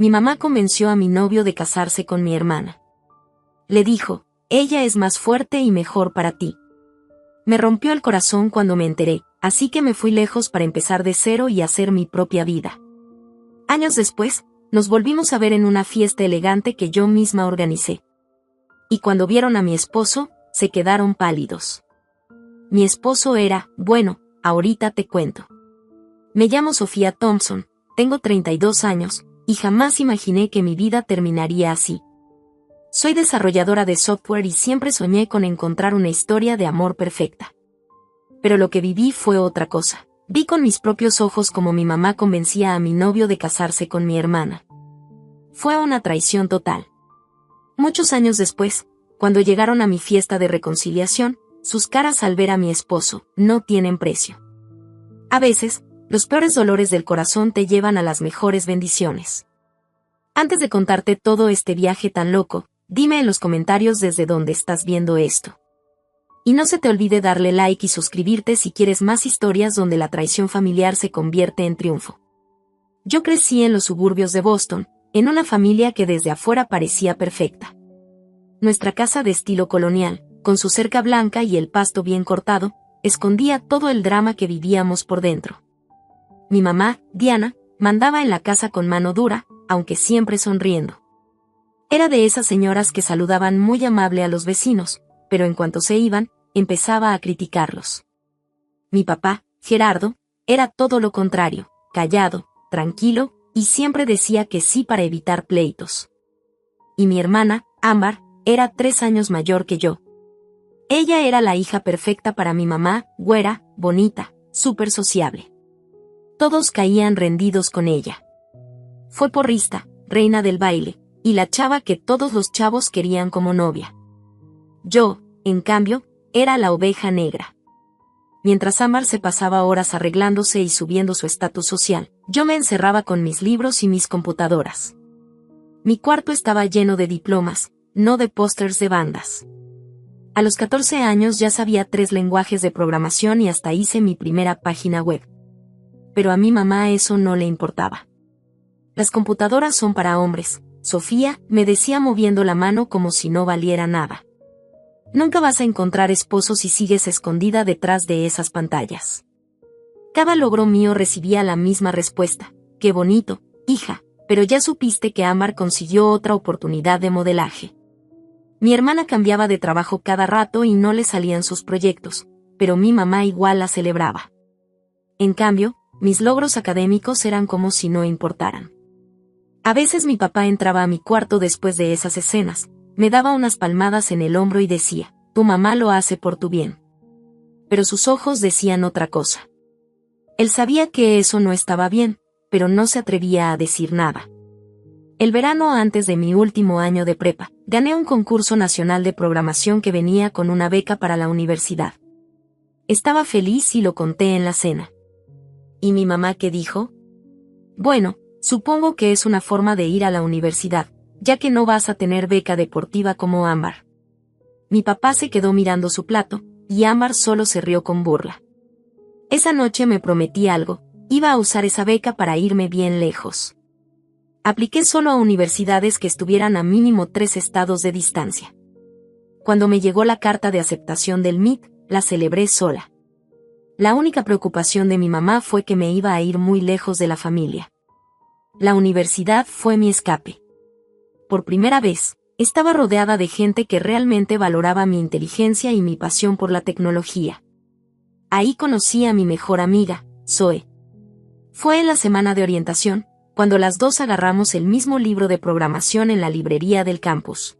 Mi mamá convenció a mi novio de casarse con mi hermana. Le dijo, ella es más fuerte y mejor para ti. Me rompió el corazón cuando me enteré, así que me fui lejos para empezar de cero y hacer mi propia vida. Años después, nos volvimos a ver en una fiesta elegante que yo misma organicé. Y cuando vieron a mi esposo, se quedaron pálidos. Mi esposo era, bueno, ahorita te cuento. Me llamo Sofía Thompson, tengo 32 años, y jamás imaginé que mi vida terminaría así. Soy desarrolladora de software y siempre soñé con encontrar una historia de amor perfecta. Pero lo que viví fue otra cosa. Vi con mis propios ojos cómo mi mamá convencía a mi novio de casarse con mi hermana. Fue una traición total. Muchos años después, cuando llegaron a mi fiesta de reconciliación, sus caras al ver a mi esposo no tienen precio. A veces, los peores dolores del corazón te llevan a las mejores bendiciones. Antes de contarte todo este viaje tan loco, dime en los comentarios desde dónde estás viendo esto. Y no se te olvide darle like y suscribirte si quieres más historias donde la traición familiar se convierte en triunfo. Yo crecí en los suburbios de Boston, en una familia que desde afuera parecía perfecta. Nuestra casa de estilo colonial, con su cerca blanca y el pasto bien cortado, escondía todo el drama que vivíamos por dentro. Mi mamá, Diana, mandaba en la casa con mano dura, aunque siempre sonriendo. Era de esas señoras que saludaban muy amable a los vecinos, pero en cuanto se iban, empezaba a criticarlos. Mi papá, Gerardo, era todo lo contrario, callado, tranquilo, y siempre decía que sí para evitar pleitos. Y mi hermana, Ámbar, era 3 años mayor que yo. Ella era la hija perfecta para mi mamá, güera, bonita, súper sociable. Todos caían rendidos con ella. Fue porrista, reina del baile, y la chava que todos los chavos querían como novia. Yo, en cambio, era la oveja negra. Mientras Ámbar se pasaba horas arreglándose y subiendo su estatus social, yo me encerraba con mis libros y mis computadoras. Mi cuarto estaba lleno de diplomas, no de pósters de bandas. A los 14 años ya sabía 3 lenguajes de programación y hasta hice mi primera página web. Pero a mi mamá eso no le importaba. Las computadoras son para hombres, Sofía, me decía moviendo la mano como si no valiera nada. Nunca vas a encontrar esposo si sigues escondida detrás de esas pantallas. Cada logro mío recibía la misma respuesta. Qué bonito, hija, pero ya supiste que Ámbar consiguió otra oportunidad de modelaje. Mi hermana cambiaba de trabajo cada rato y no le salían sus proyectos, pero mi mamá igual la celebraba. En cambio, mis logros académicos eran como si no importaran. A veces mi papá entraba a mi cuarto después de esas escenas, me daba unas palmadas en el hombro y decía, tu mamá lo hace por tu bien. Pero sus ojos decían otra cosa. Él sabía que eso no estaba bien, pero no se atrevía a decir nada. El verano antes de mi último año de prepa, gané un concurso nacional de programación que venía con una beca para la universidad. Estaba feliz y lo conté en la cena. ¿Y mi mamá qué dijo? Bueno, supongo que es una forma de ir a la universidad, ya que no vas a tener beca deportiva como Ámbar. Mi papá se quedó mirando su plato, y Ámbar solo se rió con burla. Esa noche me prometí algo, iba a usar esa beca para irme bien lejos. Apliqué solo a universidades que estuvieran a mínimo 3 estados de distancia. Cuando me llegó la carta de aceptación del MIT, la celebré sola. La única preocupación de mi mamá fue que me iba a ir muy lejos de la familia. La universidad fue mi escape. Por primera vez, estaba rodeada de gente que realmente valoraba mi inteligencia y mi pasión por la tecnología. Ahí conocí a mi mejor amiga, Zoe. Fue en la semana de orientación, cuando las dos agarramos el mismo libro de programación en la librería del campus.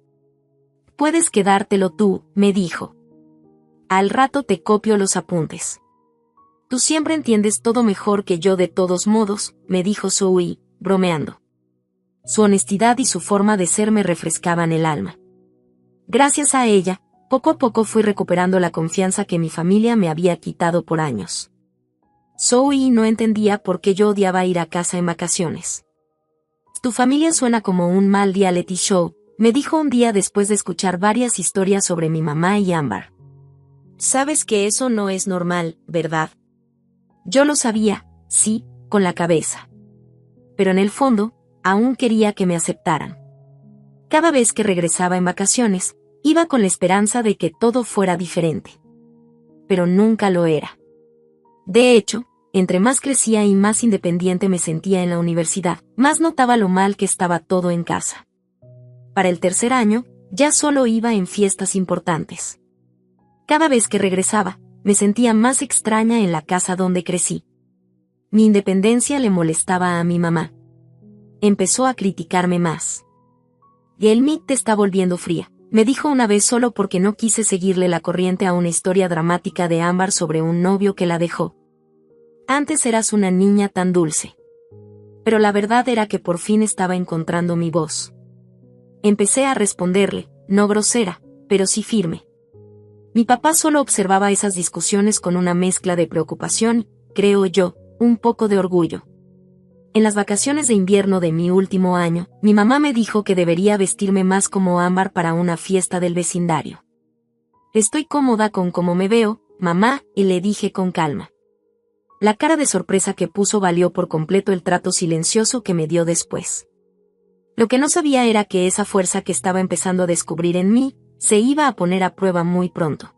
Puedes quedártelo tú, me dijo. Al rato te copio los apuntes. Tú siempre entiendes todo mejor que yo de todos modos, me dijo Zoe, bromeando. Su honestidad y su forma de ser me refrescaban el alma. Gracias a ella, poco a poco fui recuperando la confianza que mi familia me había quitado por años. Zoe no entendía por qué yo odiaba ir a casa en vacaciones. Tu familia suena como un mal reality show, me dijo un día después de escuchar varias historias sobre mi mamá y Ámbar. Sabes que eso no es normal, ¿verdad? Yo lo sabía, sí, con la cabeza. Pero en el fondo, aún quería que me aceptaran. Cada vez que regresaba en vacaciones, iba con la esperanza de que todo fuera diferente. Pero nunca lo era. De hecho, entre más crecía y más independiente me sentía en la universidad, más notaba lo mal que estaba todo en casa. Para el tercer año, ya solo iba en fiestas importantes. Cada vez que regresaba, me sentía más extraña en la casa donde crecí. Mi independencia le molestaba a mi mamá. Empezó a criticarme más. Y el MIT te está volviendo fría, me dijo una vez solo porque no quise seguirle la corriente a una historia dramática de Ámbar sobre un novio que la dejó. Antes eras una niña tan dulce. Pero la verdad era que por fin estaba encontrando mi voz. Empecé a responderle, no grosera, pero sí firme. Mi papá solo observaba esas discusiones con una mezcla de preocupación, creo yo, un poco de orgullo. En las vacaciones de invierno de mi último año, mi mamá me dijo que debería vestirme más como Ámbar para una fiesta del vecindario. Estoy cómoda con cómo me veo, mamá, y le dije con calma. La cara de sorpresa que puso valió por completo el trato silencioso que me dio después. Lo que no sabía era que esa fuerza que estaba empezando a descubrir en mí, se iba a poner a prueba muy pronto.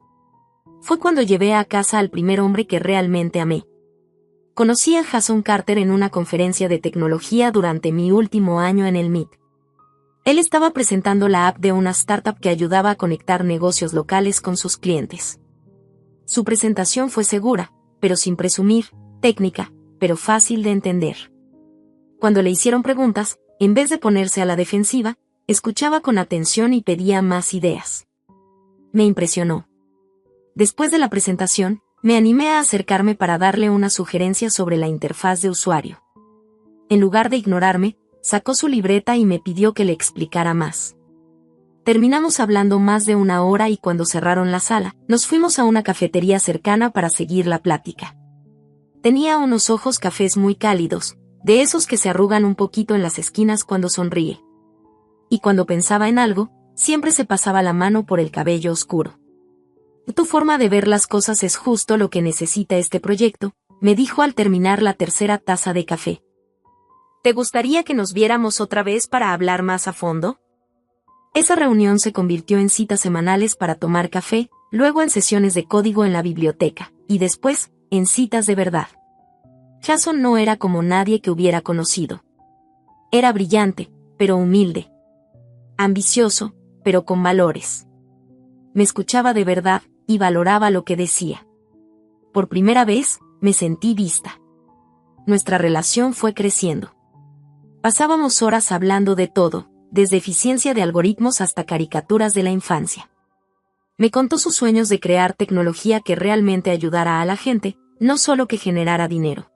Fue cuando llevé a casa al primer hombre que realmente amé. Conocí a Jason Carter en una conferencia de tecnología durante mi último año en el MIT. Él estaba presentando la app de una startup que ayudaba a conectar negocios locales con sus clientes. Su presentación fue segura, pero sin presumir, técnica, pero fácil de entender. Cuando le hicieron preguntas, en vez de ponerse a la defensiva, escuchaba con atención y pedía más ideas. Me impresionó. Después de la presentación, me animé a acercarme para darle una sugerencia sobre la interfaz de usuario. En lugar de ignorarme, sacó su libreta y me pidió que le explicara más. Terminamos hablando más de una hora y cuando cerraron la sala, nos fuimos a una cafetería cercana para seguir la plática. Tenía unos ojos cafés muy cálidos, de esos que se arrugan un poquito en las esquinas cuando sonríe. Y cuando pensaba en algo, siempre se pasaba la mano por el cabello oscuro. Tu forma de ver las cosas es justo lo que necesita este proyecto, me dijo al terminar la tercera taza de café. ¿Te gustaría que nos viéramos otra vez para hablar más a fondo? Esa reunión se convirtió en citas semanales para tomar café, luego en sesiones de código en la biblioteca, y después, en citas de verdad. Jason no era como nadie que hubiera conocido. Era brillante, pero humilde. Ambicioso, pero con valores. Me escuchaba de verdad, y valoraba lo que decía. Por primera vez, me sentí vista. Nuestra relación fue creciendo. Pasábamos horas hablando de todo, desde eficiencia de algoritmos hasta caricaturas de la infancia. Me contó sus sueños de crear tecnología que realmente ayudara a la gente, no solo que generara dinero.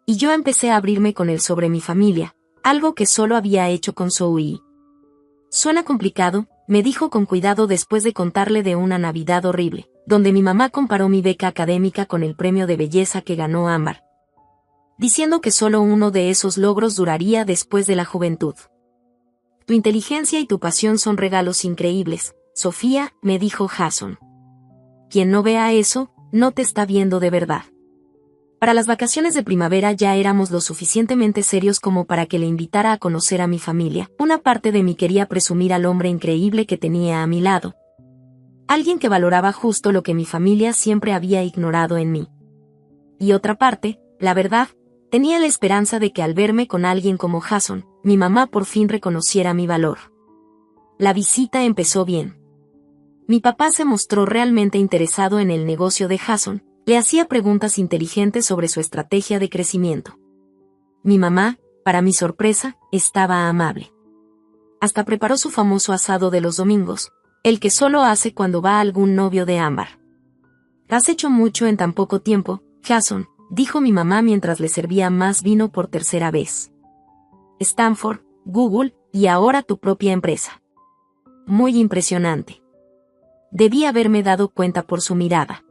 Y yo empecé a abrirme con él sobre mi familia, algo que solo había hecho con Zoe. Suena complicado, me dijo con cuidado después de contarle de una Navidad horrible, donde mi mamá comparó mi beca académica con el premio de belleza que ganó Ámbar, diciendo que solo uno de esos logros duraría después de la juventud. Tu inteligencia y tu pasión son regalos increíbles, Sofía, me dijo Jason. Quien no vea eso, no te está viendo de verdad. Para las vacaciones de primavera ya éramos lo suficientemente serios como para que le invitara a conocer a mi familia. Una parte de mí quería presumir al hombre increíble que tenía a mi lado. Alguien que valoraba justo lo que mi familia siempre había ignorado en mí. Y otra parte, la verdad, tenía la esperanza de que al verme con alguien como Jason, mi mamá por fin reconociera mi valor. La visita empezó bien. Mi papá se mostró realmente interesado en el negocio de Jason. Le hacía preguntas inteligentes sobre su estrategia de crecimiento. Mi mamá, para mi sorpresa, estaba amable. Hasta preparó su famoso asado de los domingos, el que solo hace cuando va algún novio de Ámbar. Has hecho mucho en tan poco tiempo, Jason, dijo mi mamá mientras le servía más vino por tercera vez. Stanford, Google, y ahora tu propia empresa. Muy impresionante. Debí haberme dado cuenta por su mirada.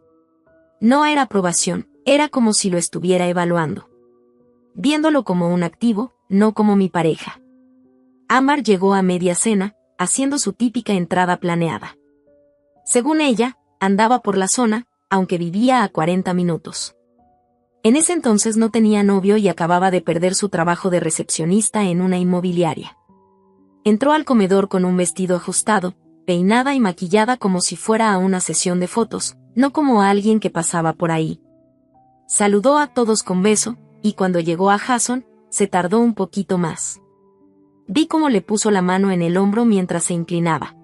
No era aprobación, era como si lo estuviera evaluando. Viéndolo como un activo, no como mi pareja. Ámbar llegó a media cena, haciendo su típica entrada planeada. Según ella, andaba por la zona, aunque vivía a 40 minutos. En ese entonces no tenía novio y acababa de perder su trabajo de recepcionista en una inmobiliaria. Entró al comedor con un vestido ajustado, peinada y maquillada como si fuera a una sesión de fotos, no como a alguien que pasaba por ahí. Saludó a todos con beso, y cuando llegó a Jason, se tardó un poquito más. Vi cómo le puso la mano en el hombro mientras se inclinaba.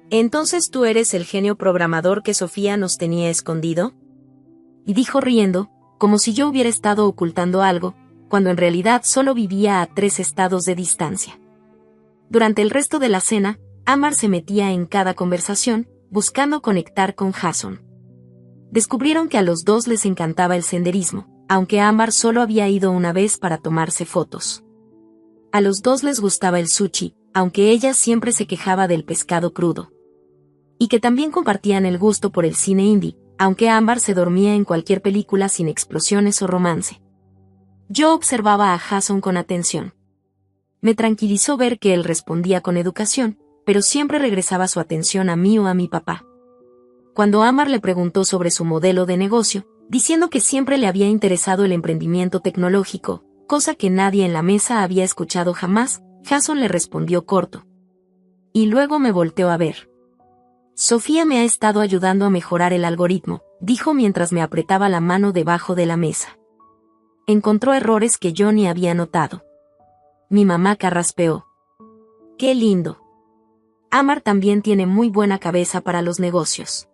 «¿Entonces tú eres el genio programador que Sofía nos tenía escondido?», y dijo riendo, como si yo hubiera estado ocultando algo, cuando en realidad solo vivía a 3 estados de distancia. Durante el resto de la cena, Amar se metía en cada conversación, buscando conectar con Jason. Descubrieron que a los dos les encantaba el senderismo, aunque Amar solo había ido una vez para tomarse fotos. A los dos les gustaba el sushi, aunque ella siempre se quejaba del pescado crudo. Y que también compartían el gusto por el cine indie, aunque Amar se dormía en cualquier película sin explosiones o romance. Yo observaba a Jason con atención. Me tranquilizó ver que él respondía con educación, pero siempre regresaba su atención a mí o a mi papá. Cuando Amar le preguntó sobre su modelo de negocio, diciendo que siempre le había interesado el emprendimiento tecnológico, cosa que nadie en la mesa había escuchado jamás, Jason le respondió corto. Y luego me volteó a ver. «Sofía me ha estado ayudando a mejorar el algoritmo», dijo mientras me apretaba la mano debajo de la mesa. Encontró errores que yo ni había notado. Mi mamá carraspeó. «¡Qué lindo!». Amar también tiene muy buena cabeza para los negocios.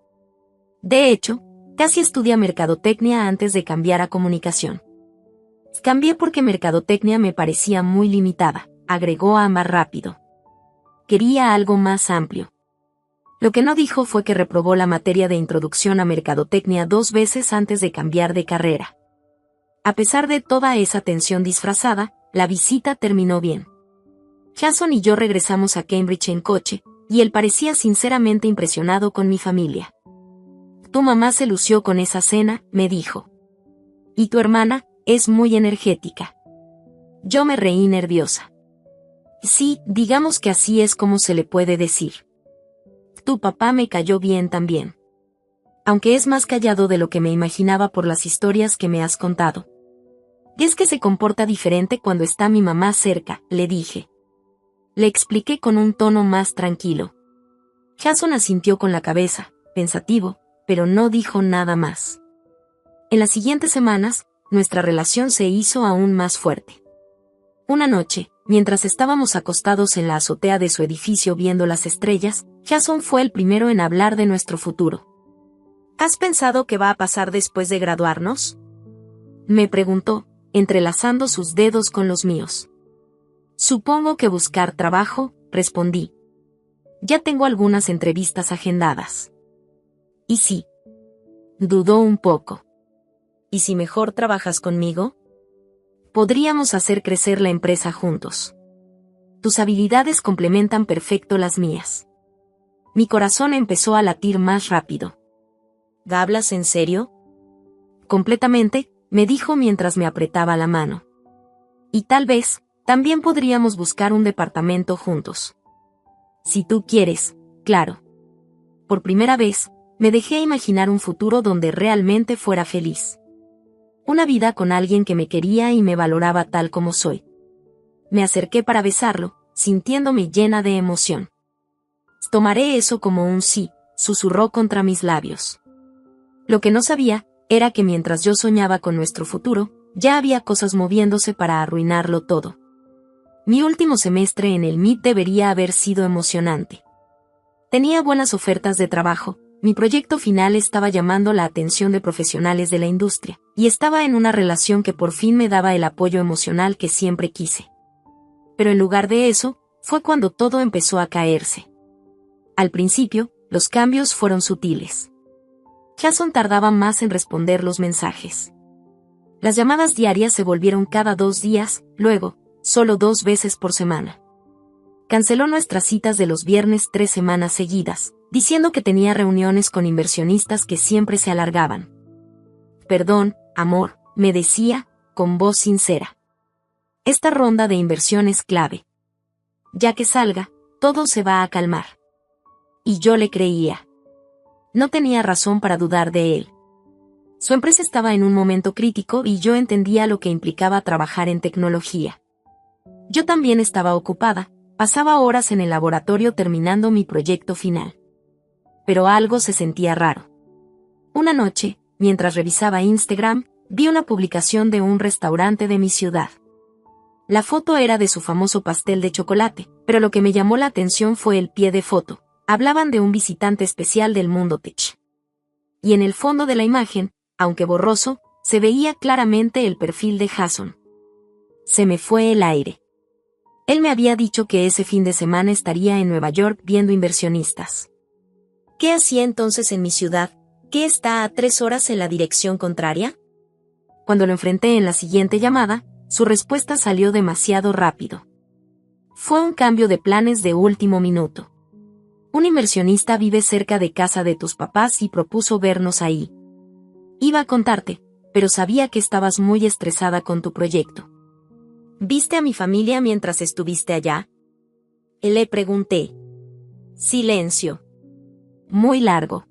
De hecho, casi estudia mercadotecnia antes de cambiar a comunicación. Cambié porque mercadotecnia me parecía muy limitada, agregó Amar rápido. Quería algo más amplio. Lo que no dijo fue que reprobó la materia de introducción a mercadotecnia 2 veces antes de cambiar de carrera. A pesar de toda esa tensión disfrazada, la visita terminó bien. Jason y yo regresamos a Cambridge en coche, y él parecía sinceramente impresionado con mi familia. «Tu mamá se lució con esa cena», me dijo. «Y tu hermana es muy energética». Yo me reí nerviosa. «Sí, digamos que así es como se le puede decir. Tu papá me cayó bien también. Aunque es más callado de lo que me imaginaba por las historias que me has contado. Y es que se comporta diferente cuando está mi mamá cerca», le dije. Le expliqué con un tono más tranquilo. Jason asintió con la cabeza, pensativo, pero no dijo nada más. En las siguientes semanas, nuestra relación se hizo aún más fuerte. Una noche, mientras estábamos acostados en la azotea de su edificio viendo las estrellas, Jason fue el primero en hablar de nuestro futuro. «¿Has pensado qué va a pasar después de graduarnos?», me preguntó, entrelazando sus dedos con los míos. «Supongo que buscar trabajo», respondí. «Ya tengo algunas entrevistas agendadas». «¿Y sí?». Dudó un poco. «¿Y si mejor trabajas conmigo? Podríamos hacer crecer la empresa juntos. Tus habilidades complementan perfecto las mías». Mi corazón empezó a latir más rápido. «¿Hablas en serio?». «Completamente», me dijo mientras me apretaba la mano. «Y tal vez, también podríamos buscar un departamento juntos. Si tú quieres, claro». Por primera vez, me dejé imaginar un futuro donde realmente fuera feliz. Una vida con alguien que me quería y me valoraba tal como soy. Me acerqué para besarlo, sintiéndome llena de emoción. «Tomaré eso como un sí», susurró contra mis labios. Lo que no sabía, era que mientras yo soñaba con nuestro futuro, ya había cosas moviéndose para arruinarlo todo. Mi último semestre en el MIT debería haber sido emocionante. Tenía buenas ofertas de trabajo, mi proyecto final estaba llamando la atención de profesionales de la industria, y estaba en una relación que por fin me daba el apoyo emocional que siempre quise. Pero en lugar de eso, fue cuando todo empezó a caerse. Al principio, los cambios fueron sutiles. Jason tardaba más en responder los mensajes. Las llamadas diarias se volvieron cada 2 días, luego, solo 2 veces por semana. Canceló nuestras citas de los viernes 3 semanas seguidas, diciendo que tenía reuniones con inversionistas que siempre se alargaban. «Perdón, amor», me decía, con voz sincera. «Esta ronda de inversión es clave. Ya que salga, todo se va a calmar». Y yo le creía. No tenía razón para dudar de él. Su empresa estaba en un momento crítico y yo entendía lo que implicaba trabajar en tecnología. Yo también estaba ocupada, pasaba horas en el laboratorio terminando mi proyecto final. Pero algo se sentía raro. Una noche, mientras revisaba Instagram, vi una publicación de un restaurante de mi ciudad. La foto era de su famoso pastel de chocolate, pero lo que me llamó la atención fue el pie de foto. Hablaban de un visitante especial del mundo tech. Y en el fondo de la imagen, aunque borroso, se veía claramente el perfil de Jason. Se me fue el aire. Él me había dicho que ese fin de semana estaría en Nueva York viendo inversionistas. ¿Qué hacía entonces en mi ciudad, que está a 3 horas en la dirección contraria? Cuando lo enfrenté en la siguiente llamada, su respuesta salió demasiado rápido. Fue un cambio de planes de último minuto. Un inversionista vive cerca de casa de tus papás y propuso vernos ahí. Iba a contarte, pero sabía que estabas muy estresada con tu proyecto. ¿Viste a mi familia mientras estuviste allá? Le pregunté. Silencio. Muy largo.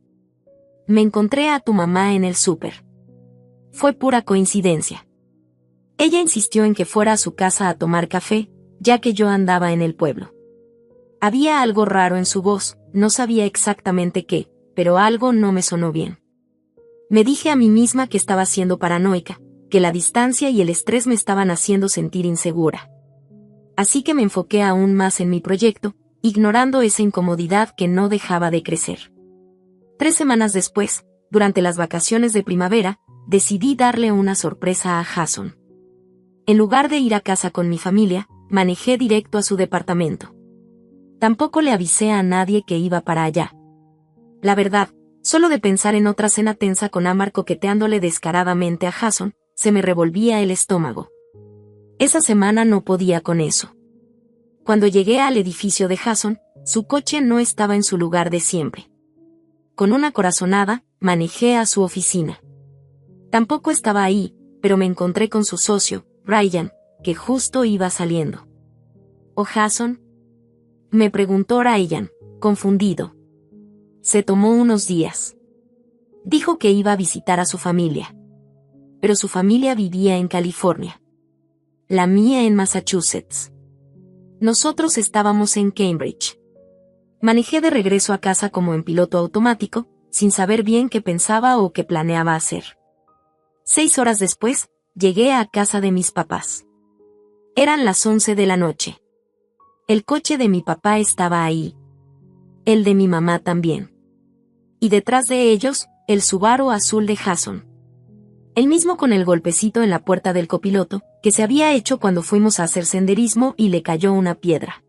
Me encontré a tu mamá en el súper. Fue pura coincidencia. Ella insistió en que fuera a su casa a tomar café, ya que yo andaba en el pueblo. Había algo raro en su voz, no sabía exactamente qué, pero algo no me sonó bien. Me dije a mí misma que estaba siendo paranoica, que la distancia y el estrés me estaban haciendo sentir insegura. Así que me enfoqué aún más en mi proyecto, ignorando esa incomodidad que no dejaba de crecer. 3 semanas después, durante las vacaciones de primavera, decidí darle una sorpresa a Jason. En lugar de ir a casa con mi familia, manejé directo a su departamento. Tampoco le avisé a nadie que iba para allá. La verdad, solo de pensar en otra cena tensa con Amar coqueteándole descaradamente a Jason, se me revolvía el estómago. Esa semana no podía con eso. Cuando llegué al edificio de Jason, su coche no estaba en su lugar de siempre. Con una corazonada, manejé a su oficina. Tampoco estaba ahí, pero me encontré con su socio, Ryan, que justo iba saliendo. ¿O Jason? Me preguntó Ryan, confundido. Se tomó unos días. Dijo que iba a visitar a su familia. Pero su familia vivía en California. La mía en Massachusetts. Nosotros estábamos en Cambridge. Manejé de regreso a casa como en piloto automático, sin saber bien qué pensaba o qué planeaba hacer. 6 horas después, llegué a casa de mis papás. Eran las 11 de la noche. El coche de mi papá estaba ahí. El de mi mamá también. Y detrás de ellos, el Subaru azul de Jason. El mismo con el golpecito en la puerta del copiloto, que se había hecho cuando fuimos a hacer senderismo y le cayó una piedra.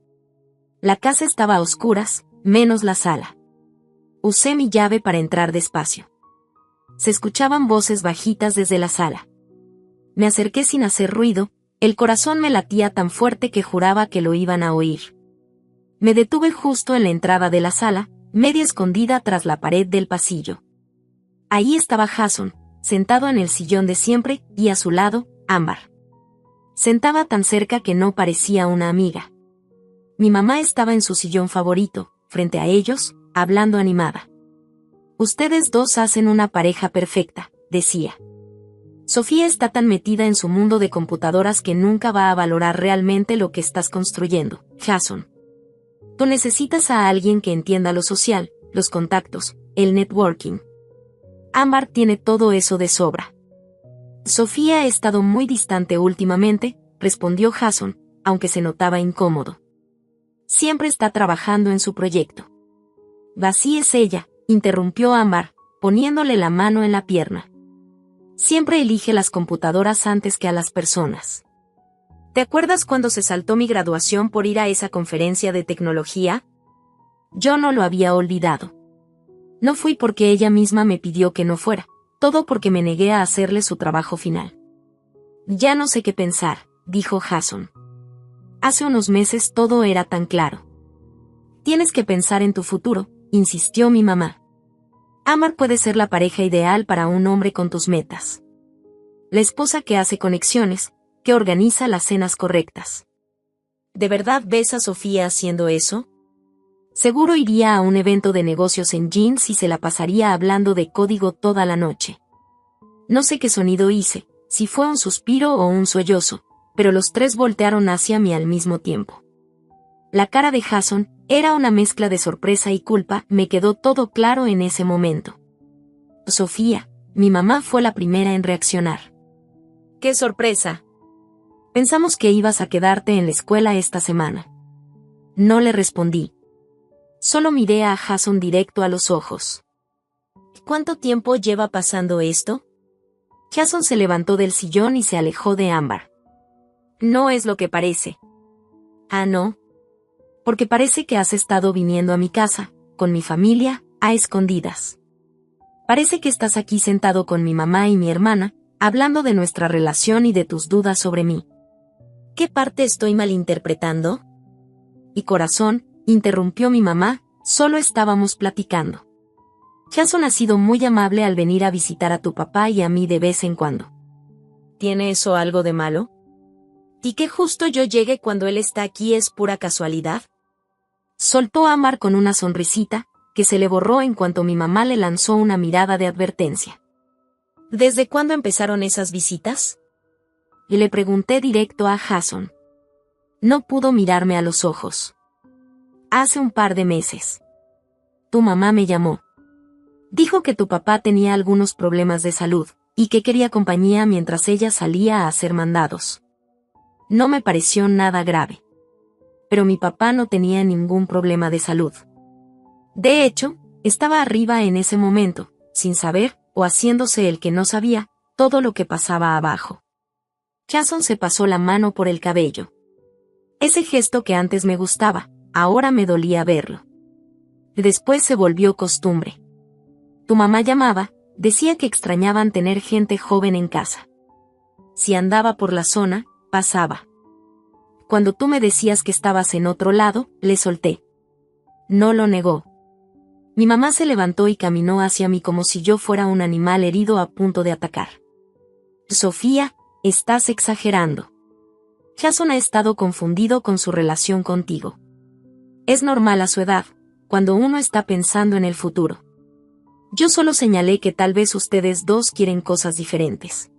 La casa estaba a oscuras, menos la sala. Usé mi llave para entrar despacio. Se escuchaban voces bajitas desde la sala. Me acerqué sin hacer ruido, el corazón me latía tan fuerte que juraba que lo iban a oír. Me detuve justo en la entrada de la sala, media escondida tras la pared del pasillo. Ahí estaba Jason, sentado en el sillón de siempre, y a su lado, Amber. Sentaba tan cerca que no parecía una amiga. Mi mamá estaba en su sillón favorito, frente a ellos, hablando animada. Ustedes dos hacen una pareja perfecta, decía. Sofía está tan metida en su mundo de computadoras que nunca va a valorar realmente lo que estás construyendo, Jason. Tú necesitas a alguien que entienda lo social, los contactos, el networking. Amber tiene todo eso de sobra. Sofía ha estado muy distante últimamente, respondió Jason, aunque se notaba incómodo. Siempre está trabajando en su proyecto. Así es ella, interrumpió Amber, poniéndole la mano en la pierna. Siempre elige las computadoras antes que a las personas. ¿Te acuerdas cuando se saltó mi graduación por ir a esa conferencia de tecnología? Yo no lo había olvidado. No fui porque ella misma me pidió que no fuera, todo porque me negué a hacerle su trabajo final. Ya no sé qué pensar, dijo Jason. Hace unos meses todo era tan claro. Tienes que pensar en tu futuro, insistió mi mamá. Amber puede ser la pareja ideal para un hombre con tus metas. La esposa que hace conexiones, que organiza las cenas correctas. ¿De verdad ves a Sofía haciendo eso? Seguro iría a un evento de negocios en jeans y se la pasaría hablando de código toda la noche. No sé qué sonido hice, si fue un suspiro o un sollozo, pero los tres voltearon hacia mí al mismo tiempo. La cara de Jason era una mezcla de sorpresa y culpa, me quedó todo claro en ese momento. Sofía, mi mamá fue la primera en reaccionar. ¡Qué sorpresa! Pensamos que ibas a quedarte en la escuela esta semana. No le respondí. Solo miré a Jason directo a los ojos. ¿Cuánto tiempo lleva pasando esto? Jason se levantó del sillón y se alejó de Ámbar. No es lo que parece. Ah, no. Porque parece que has estado viniendo a mi casa, con mi familia, a escondidas. Parece que estás aquí sentado con mi mamá y mi hermana, hablando de nuestra relación y de tus dudas sobre mí. ¿Qué parte estoy malinterpretando? Y corazón, interrumpió mi mamá, solo estábamos platicando. Jason ha sido muy amable al venir a visitar a tu papá y a mí de vez en cuando. ¿Tiene eso algo de malo? ¿Y que justo yo llegue cuando él está aquí es pura casualidad? Soltó Ámbar con una sonrisita, que se le borró en cuanto mi mamá le lanzó una mirada de advertencia. ¿Desde cuándo empezaron esas visitas? Y le pregunté directo a Jason. No pudo mirarme a los ojos. Hace un par de meses. Tu mamá me llamó. Dijo que tu papá tenía algunos problemas de salud, y que quería compañía mientras ella salía a hacer mandados. No me pareció nada grave. Pero mi papá no tenía ningún problema de salud. De hecho, estaba arriba en ese momento, sin saber, o haciéndose el que no sabía, todo lo que pasaba abajo. Jason se pasó la mano por el cabello. Ese gesto que antes me gustaba, ahora me dolía verlo. Después se volvió costumbre. Tu mamá llamaba, decía que extrañaban tener gente joven en casa. Si andaba por la zona, pasaba. Cuando tú me decías que estabas en otro lado, le solté. No lo negó. Mi mamá se levantó y caminó hacia mí como si yo fuera un animal herido a punto de atacar. Sofía, estás exagerando. Jason ha estado confundido con su relación contigo. Es normal a su edad, cuando uno está pensando en el futuro. Yo solo señalé que tal vez ustedes dos quieren cosas diferentes.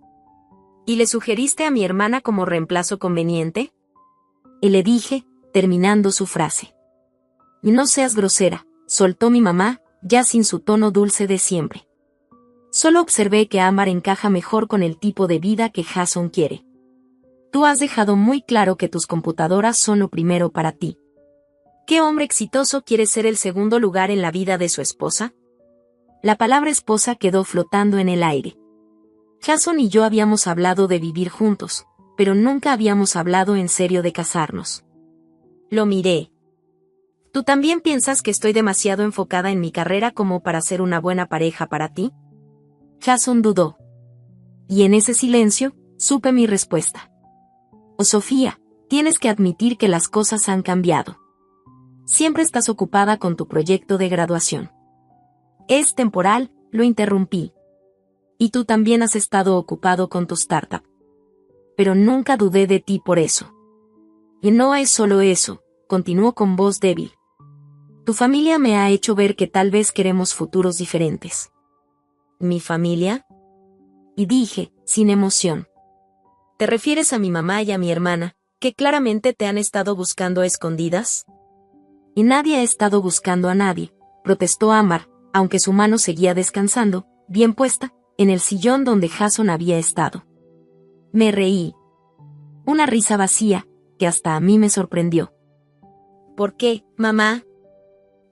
¿Y le sugeriste a mi hermana como reemplazo conveniente? Y le dije, terminando su frase. Y no seas grosera, soltó mi mamá, ya sin su tono dulce de siempre. Solo observé que Ámbar encaja mejor con el tipo de vida que Jason quiere. Tú has dejado muy claro que tus computadoras son lo primero para ti. ¿Qué hombre exitoso quiere ser el segundo lugar en la vida de su esposa? La palabra esposa quedó flotando en el aire. Jason y yo habíamos hablado de vivir juntos, pero nunca habíamos hablado en serio de casarnos. Lo miré. ¿Tú también piensas que estoy demasiado enfocada en mi carrera como para ser una buena pareja para ti? Jason dudó. Y en ese silencio, supe mi respuesta. Oh, Sofía, tienes que admitir que las cosas han cambiado. Siempre estás ocupada con tu proyecto de graduación. Es temporal, lo interrumpí. Y tú también has estado ocupado con tu startup. Pero nunca dudé de ti por eso. Y no es solo eso, continuó con voz débil. Tu familia me ha hecho ver que tal vez queremos futuros diferentes. ¿Mi familia? Y dije, sin emoción. ¿Te refieres a mi mamá y a mi hermana, que claramente te han estado buscando a escondidas? Y nadie ha estado buscando a nadie, protestó Ámbar, aunque su mano seguía descansando, bien puesta, en el sillón donde Jason había estado. Me reí. Una risa vacía, que hasta a mí me sorprendió. ¿Por qué, mamá?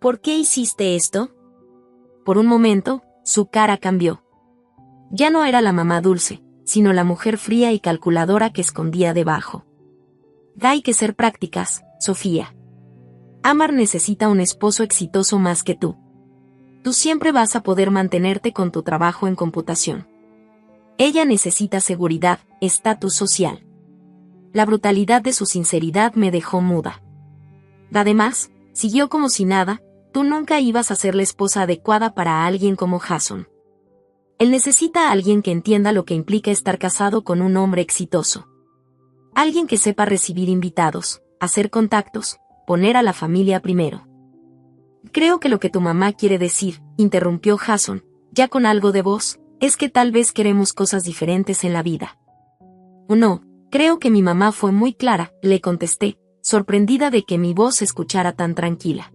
¿Por qué hiciste esto? Por un momento, su cara cambió. Ya no era la mamá dulce, sino la mujer fría y calculadora que escondía debajo. Hay que ser prácticas, Sofía. Ámbar necesita un esposo exitoso más que tú. Tú siempre vas a poder mantenerte con tu trabajo en computación. Ella necesita seguridad, estatus social. La brutalidad de su sinceridad me dejó muda. Además, siguió como si nada, tú nunca ibas a ser la esposa adecuada para alguien como Jason. Él necesita a alguien que entienda lo que implica estar casado con un hombre exitoso. Alguien que sepa recibir invitados, hacer contactos, poner a la familia primero. Creo que lo que tu mamá quiere decir, interrumpió Jason, ya con algo de voz, Es que tal vez queremos cosas diferentes en la vida. No, creo que mi mamá fue muy clara, le contesté, sorprendida de que mi voz se escuchara tan tranquila.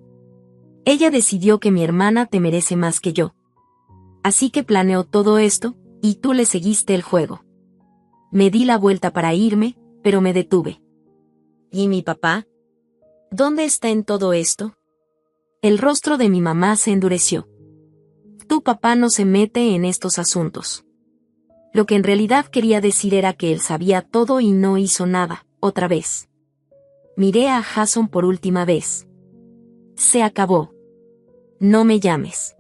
Ella decidió que mi hermana te merece más que yo. Así que planeó todo esto, y tú le seguiste el juego. Me di la vuelta para irme, pero me detuve. ¿Y mi papá? ¿Dónde está en todo esto? El rostro de mi mamá se endureció. Tu papá no se mete en estos asuntos. Lo que en realidad quería decir era que él sabía todo y no hizo nada, otra vez. Miré a Jason por última vez. Se acabó. No me llames.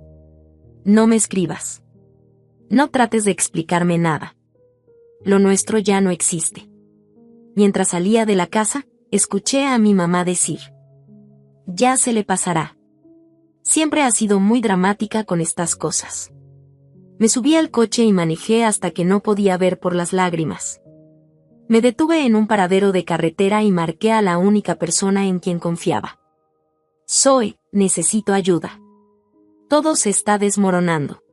No me escribas. No trates de explicarme nada. Lo nuestro ya no existe. Mientras salía de la casa, escuché a mi mamá decir: ya se le pasará. Siempre ha sido muy dramática con estas cosas. Me subí al coche y manejé hasta que no podía ver por las lágrimas. Me detuve en un paradero de carretera y marqué a la única persona en quien confiaba. Zoe, necesito ayuda. Todo se está desmoronando.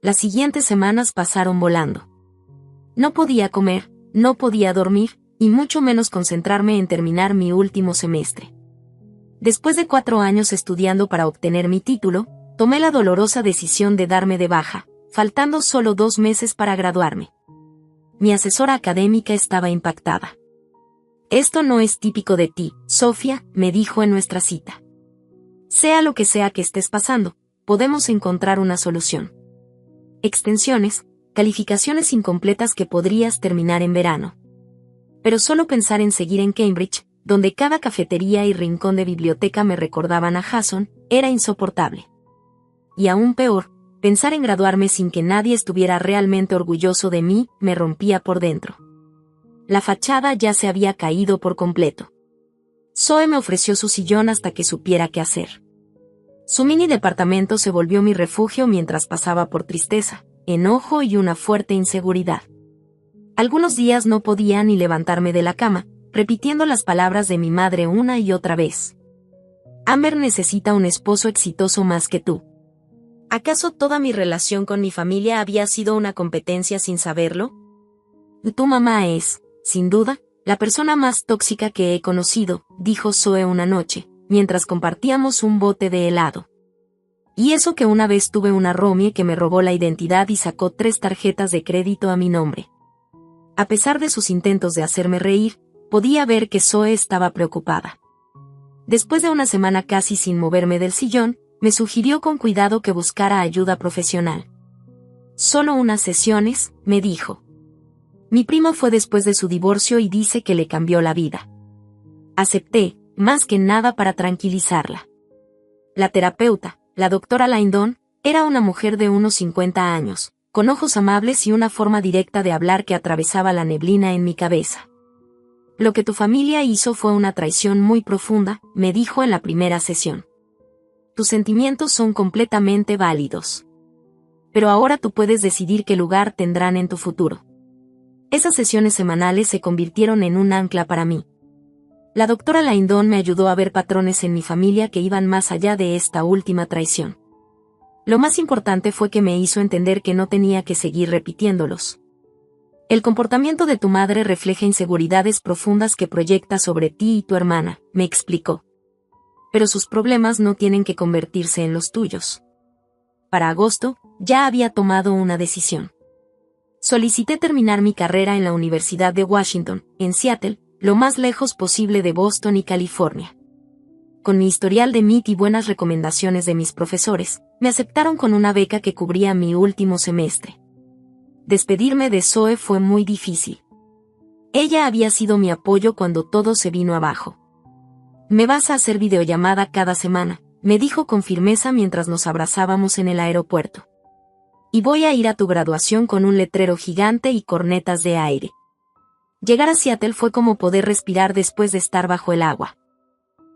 Las siguientes semanas pasaron volando. No podía comer, no podía dormir, y mucho menos concentrarme en terminar mi último semestre. Después de 4 años estudiando para obtener mi título, tomé la dolorosa decisión de darme de baja, faltando solo 2 meses para graduarme. Mi asesora académica estaba impactada. Esto no es típico de ti, Sofía, me dijo en nuestra cita. Sea lo que sea que estés pasando, podemos encontrar una solución. Extensiones, calificaciones incompletas que podrías terminar en verano. Pero solo pensar en seguir en Cambridge, donde cada cafetería y rincón de biblioteca me recordaban a Jason, era insoportable. Y aún peor, pensar en graduarme sin que nadie estuviera realmente orgulloso de mí, me rompía por dentro. La fachada ya se había caído por completo. Zoe me ofreció su sillón hasta que supiera qué hacer. Su mini departamento se volvió mi refugio mientras pasaba por tristeza, enojo y una fuerte inseguridad. Algunos días no podía ni levantarme de la cama, repitiendo las palabras de mi madre una y otra vez. Amber necesita un esposo exitoso más que tú. ¿Acaso toda mi relación con mi familia había sido una competencia sin saberlo? Tu mamá es, sin duda, la persona más tóxica que he conocido, dijo Zoe una noche, mientras compartíamos un bote de helado. Y eso que una vez tuve una roomie que me robó la identidad y sacó 3 tarjetas de crédito a mi nombre. A pesar de sus intentos de hacerme reír, podía ver que Zoe estaba preocupada. Después de una semana casi sin moverme del sillón, me sugirió con cuidado que buscara ayuda profesional. Solo unas sesiones, me dijo. Mi primo fue después de su divorcio y dice que le cambió la vida. Acepté, más que nada para tranquilizarla. La terapeuta, la doctora Lyndon, era una mujer de unos 50 años, con ojos amables y una forma directa de hablar que atravesaba la neblina en mi cabeza. Lo que tu familia hizo fue una traición muy profunda, me dijo en la primera sesión. Tus sentimientos son completamente válidos. Pero ahora tú puedes decidir qué lugar tendrán en tu futuro. Esas sesiones semanales se convirtieron en un ancla para mí. La doctora Lyndon me ayudó a ver patrones en mi familia que iban más allá de esta última traición. Lo más importante fue que me hizo entender que no tenía que seguir repitiéndolos. El comportamiento de tu madre refleja inseguridades profundas que proyecta sobre ti y tu hermana, me explicó. Pero sus problemas no tienen que convertirse en los tuyos. Para agosto, ya había tomado una decisión. Solicité terminar mi carrera en la Universidad de Washington, en Seattle, lo más lejos posible de Boston y California. Con mi historial de MIT y buenas recomendaciones de mis profesores, me aceptaron con una beca que cubría mi último semestre. Despedirme de Zoe fue muy difícil. Ella había sido mi apoyo cuando todo se vino abajo. Me vas a hacer videollamada cada semana, me dijo con firmeza mientras nos abrazábamos en el aeropuerto. Y voy a ir a tu graduación con un letrero gigante y cornetas de aire. Llegar a Seattle fue como poder respirar después de estar bajo el agua.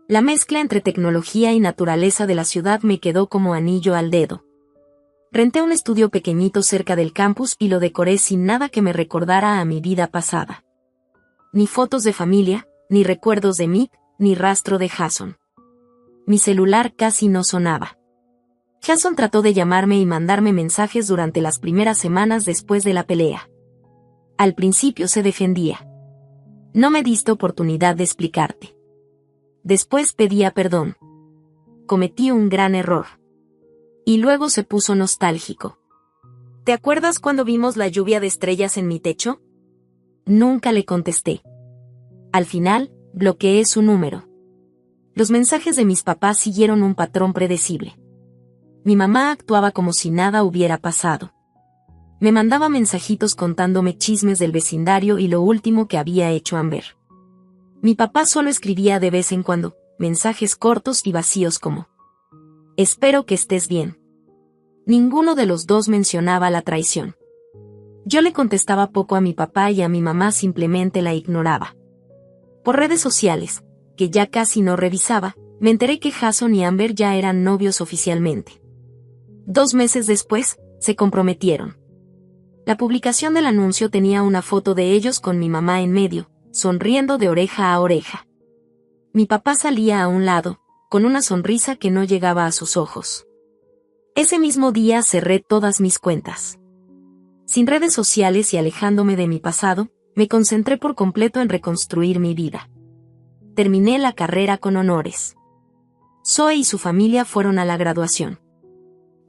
La mezcla entre tecnología y naturaleza de la ciudad me quedó como anillo al dedo. Renté un estudio pequeñito cerca del campus y lo decoré sin nada que me recordara a mi vida pasada. Ni fotos de familia, ni recuerdos de Mick, ni rastro de Jason. Mi celular casi no sonaba. Jason trató de llamarme y mandarme mensajes durante las primeras semanas después de la pelea. Al principio se defendía. No me diste oportunidad de explicarte. Después pedía perdón. Cometí un gran error. Y luego se puso nostálgico. ¿Te acuerdas cuando vimos la lluvia de estrellas en mi techo? Nunca le contesté. Al final, bloqueé su número. Los mensajes de mis papás siguieron un patrón predecible. Mi mamá actuaba como si nada hubiera pasado. Me mandaba mensajitos contándome chismes del vecindario y lo último que había hecho Amber. Mi papá solo escribía de vez en cuando, mensajes cortos y vacíos como: espero que estés bien. Ninguno de los dos mencionaba la traición. Yo le contestaba poco a mi papá y a mi mamá simplemente la ignoraba. Por redes sociales, que ya casi no revisaba, me enteré que Jason y Amber ya eran novios oficialmente. 2 meses después, se comprometieron. La publicación del anuncio tenía una foto de ellos con mi mamá en medio, sonriendo de oreja a oreja. Mi papá salía a un lado, con una sonrisa que no llegaba a sus ojos. Ese mismo día cerré todas mis cuentas. Sin redes sociales y alejándome de mi pasado, me concentré por completo en reconstruir mi vida. Terminé la carrera con honores. Zoe y su familia fueron a la graduación.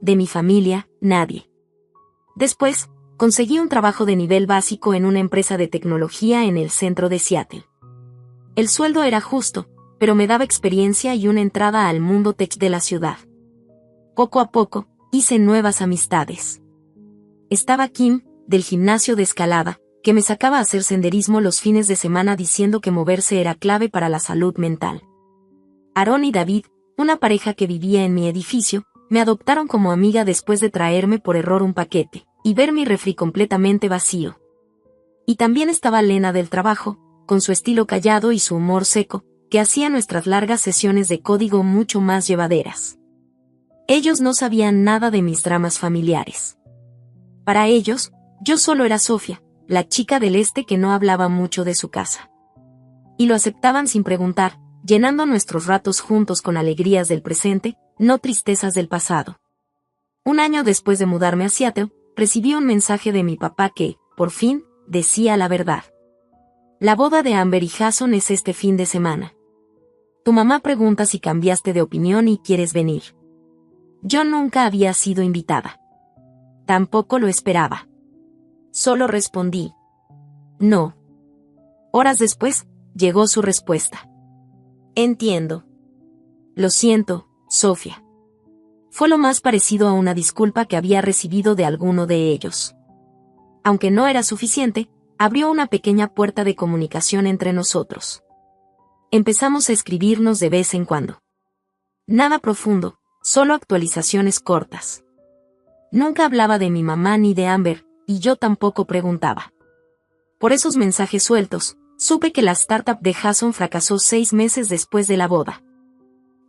De mi familia, nadie. Después, conseguí un trabajo de nivel básico en una empresa de tecnología en el centro de Seattle. El sueldo era justo, pero me daba experiencia y una entrada al mundo tech de la ciudad. Poco a poco, hice nuevas amistades. Estaba Kim, del gimnasio de escalada, que me sacaba a hacer senderismo los fines de semana diciendo que moverse era clave para la salud mental. Aaron y David, una pareja que vivía en mi edificio, me adoptaron como amiga después de traerme por error un paquete, y ver mi refri completamente vacío. Y también estaba Lena del trabajo, con su estilo callado y su humor seco, que hacía nuestras largas sesiones de código mucho más llevaderas. Ellos no sabían nada de mis dramas familiares. Para ellos, yo solo era Sofía, la chica del este que no hablaba mucho de su casa. Y lo aceptaban sin preguntar, llenando nuestros ratos juntos con alegrías del presente, no tristezas del pasado. 1 año después de mudarme a Seattle, recibí un mensaje de mi papá que, por fin, decía la verdad. La boda de Amber y Jason es este fin de semana. Tu mamá pregunta si cambiaste de opinión y quieres venir. Yo nunca había sido invitada. Tampoco lo esperaba. Solo respondí: no. Horas después, llegó su respuesta. Entiendo. Lo siento, Sofía. Fue lo más parecido a una disculpa que había recibido de alguno de ellos. Aunque no era suficiente, abrió una pequeña puerta de comunicación entre nosotros. Empezamos a escribirnos de vez en cuando. Nada profundo, solo actualizaciones cortas. Nunca hablaba de mi mamá ni de Amber, y yo tampoco preguntaba. Por esos mensajes sueltos, supe que la startup de Jason fracasó 6 meses después de la boda.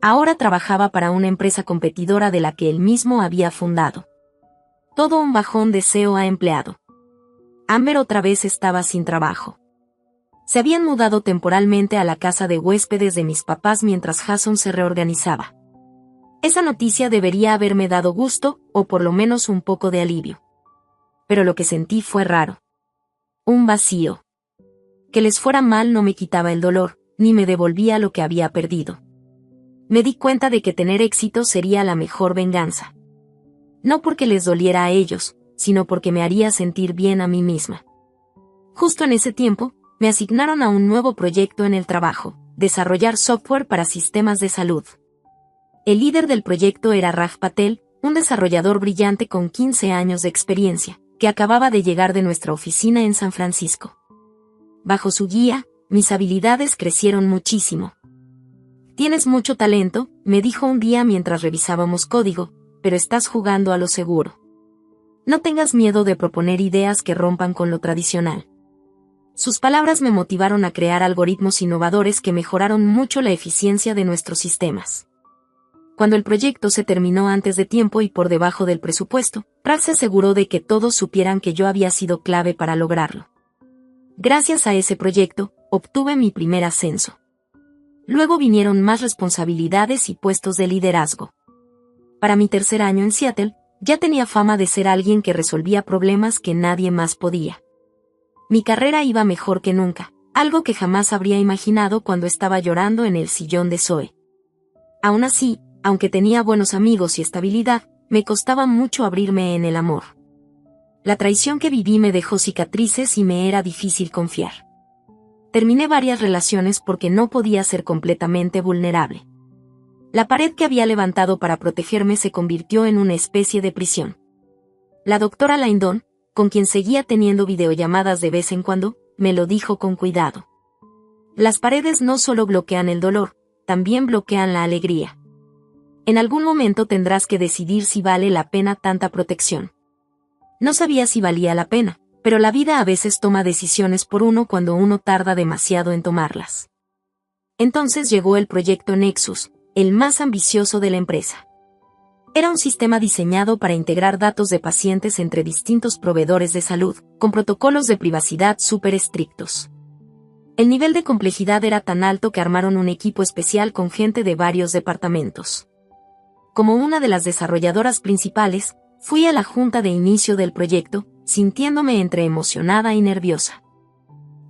Ahora trabajaba para una empresa competidora de la que él mismo había fundado. Todo un bajón de CEO a empleado. Amber otra vez estaba sin trabajo. Se habían mudado temporalmente a la casa de huéspedes de mis papás mientras Jason se reorganizaba. Esa noticia debería haberme dado gusto, o por lo menos un poco de alivio. Pero lo que sentí fue raro. Un vacío. Que les fuera mal no me quitaba el dolor, ni me devolvía lo que había perdido. Me di cuenta de que tener éxito sería la mejor venganza. No porque les doliera a ellos, sino porque me haría sentir bien a mí misma. Justo en ese tiempo, me asignaron a un nuevo proyecto en el trabajo: desarrollar software para sistemas de salud. El líder del proyecto era Raj Patel, un desarrollador brillante con 15 años de experiencia, que acababa de llegar de nuestra oficina en San Francisco. Bajo su guía, mis habilidades crecieron muchísimo. Tienes mucho talento, me dijo un día mientras revisábamos código, pero estás jugando a lo seguro. No tengas miedo de proponer ideas que rompan con lo tradicional. Sus palabras me motivaron a crear algoritmos innovadores que mejoraron mucho la eficiencia de nuestros sistemas. Cuando el proyecto se terminó antes de tiempo y por debajo del presupuesto, Raj se aseguró de que todos supieran que yo había sido clave para lograrlo. Gracias a ese proyecto, obtuve mi primer ascenso. Luego vinieron más responsabilidades y puestos de liderazgo. Para mi tercer año en Seattle, ya tenía fama de ser alguien que resolvía problemas que nadie más podía. Mi carrera iba mejor que nunca, algo que jamás habría imaginado cuando estaba llorando en el sillón de Zoe. Aún así, aunque tenía buenos amigos y estabilidad, me costaba mucho abrirme en el amor. La traición que viví me dejó cicatrices y me era difícil confiar. Terminé varias relaciones porque no podía ser completamente vulnerable. La pared que había levantado para protegerme se convirtió en una especie de prisión. La doctora Langdon, con quien seguía teniendo videollamadas de vez en cuando, me lo dijo con cuidado. Las paredes no solo bloquean el dolor, también bloquean la alegría. En algún momento tendrás que decidir si vale la pena tanta protección. No sabía si valía la pena, pero la vida a veces toma decisiones por uno cuando uno tarda demasiado en tomarlas. Entonces llegó el proyecto Nexus, el más ambicioso de la empresa. Era un sistema diseñado para integrar datos de pacientes entre distintos proveedores de salud, con protocolos de privacidad súper estrictos. El nivel de complejidad era tan alto que armaron un equipo especial con gente de varios departamentos. Como una de las desarrolladoras principales, fui a la junta de inicio del proyecto, sintiéndome entre emocionada y nerviosa.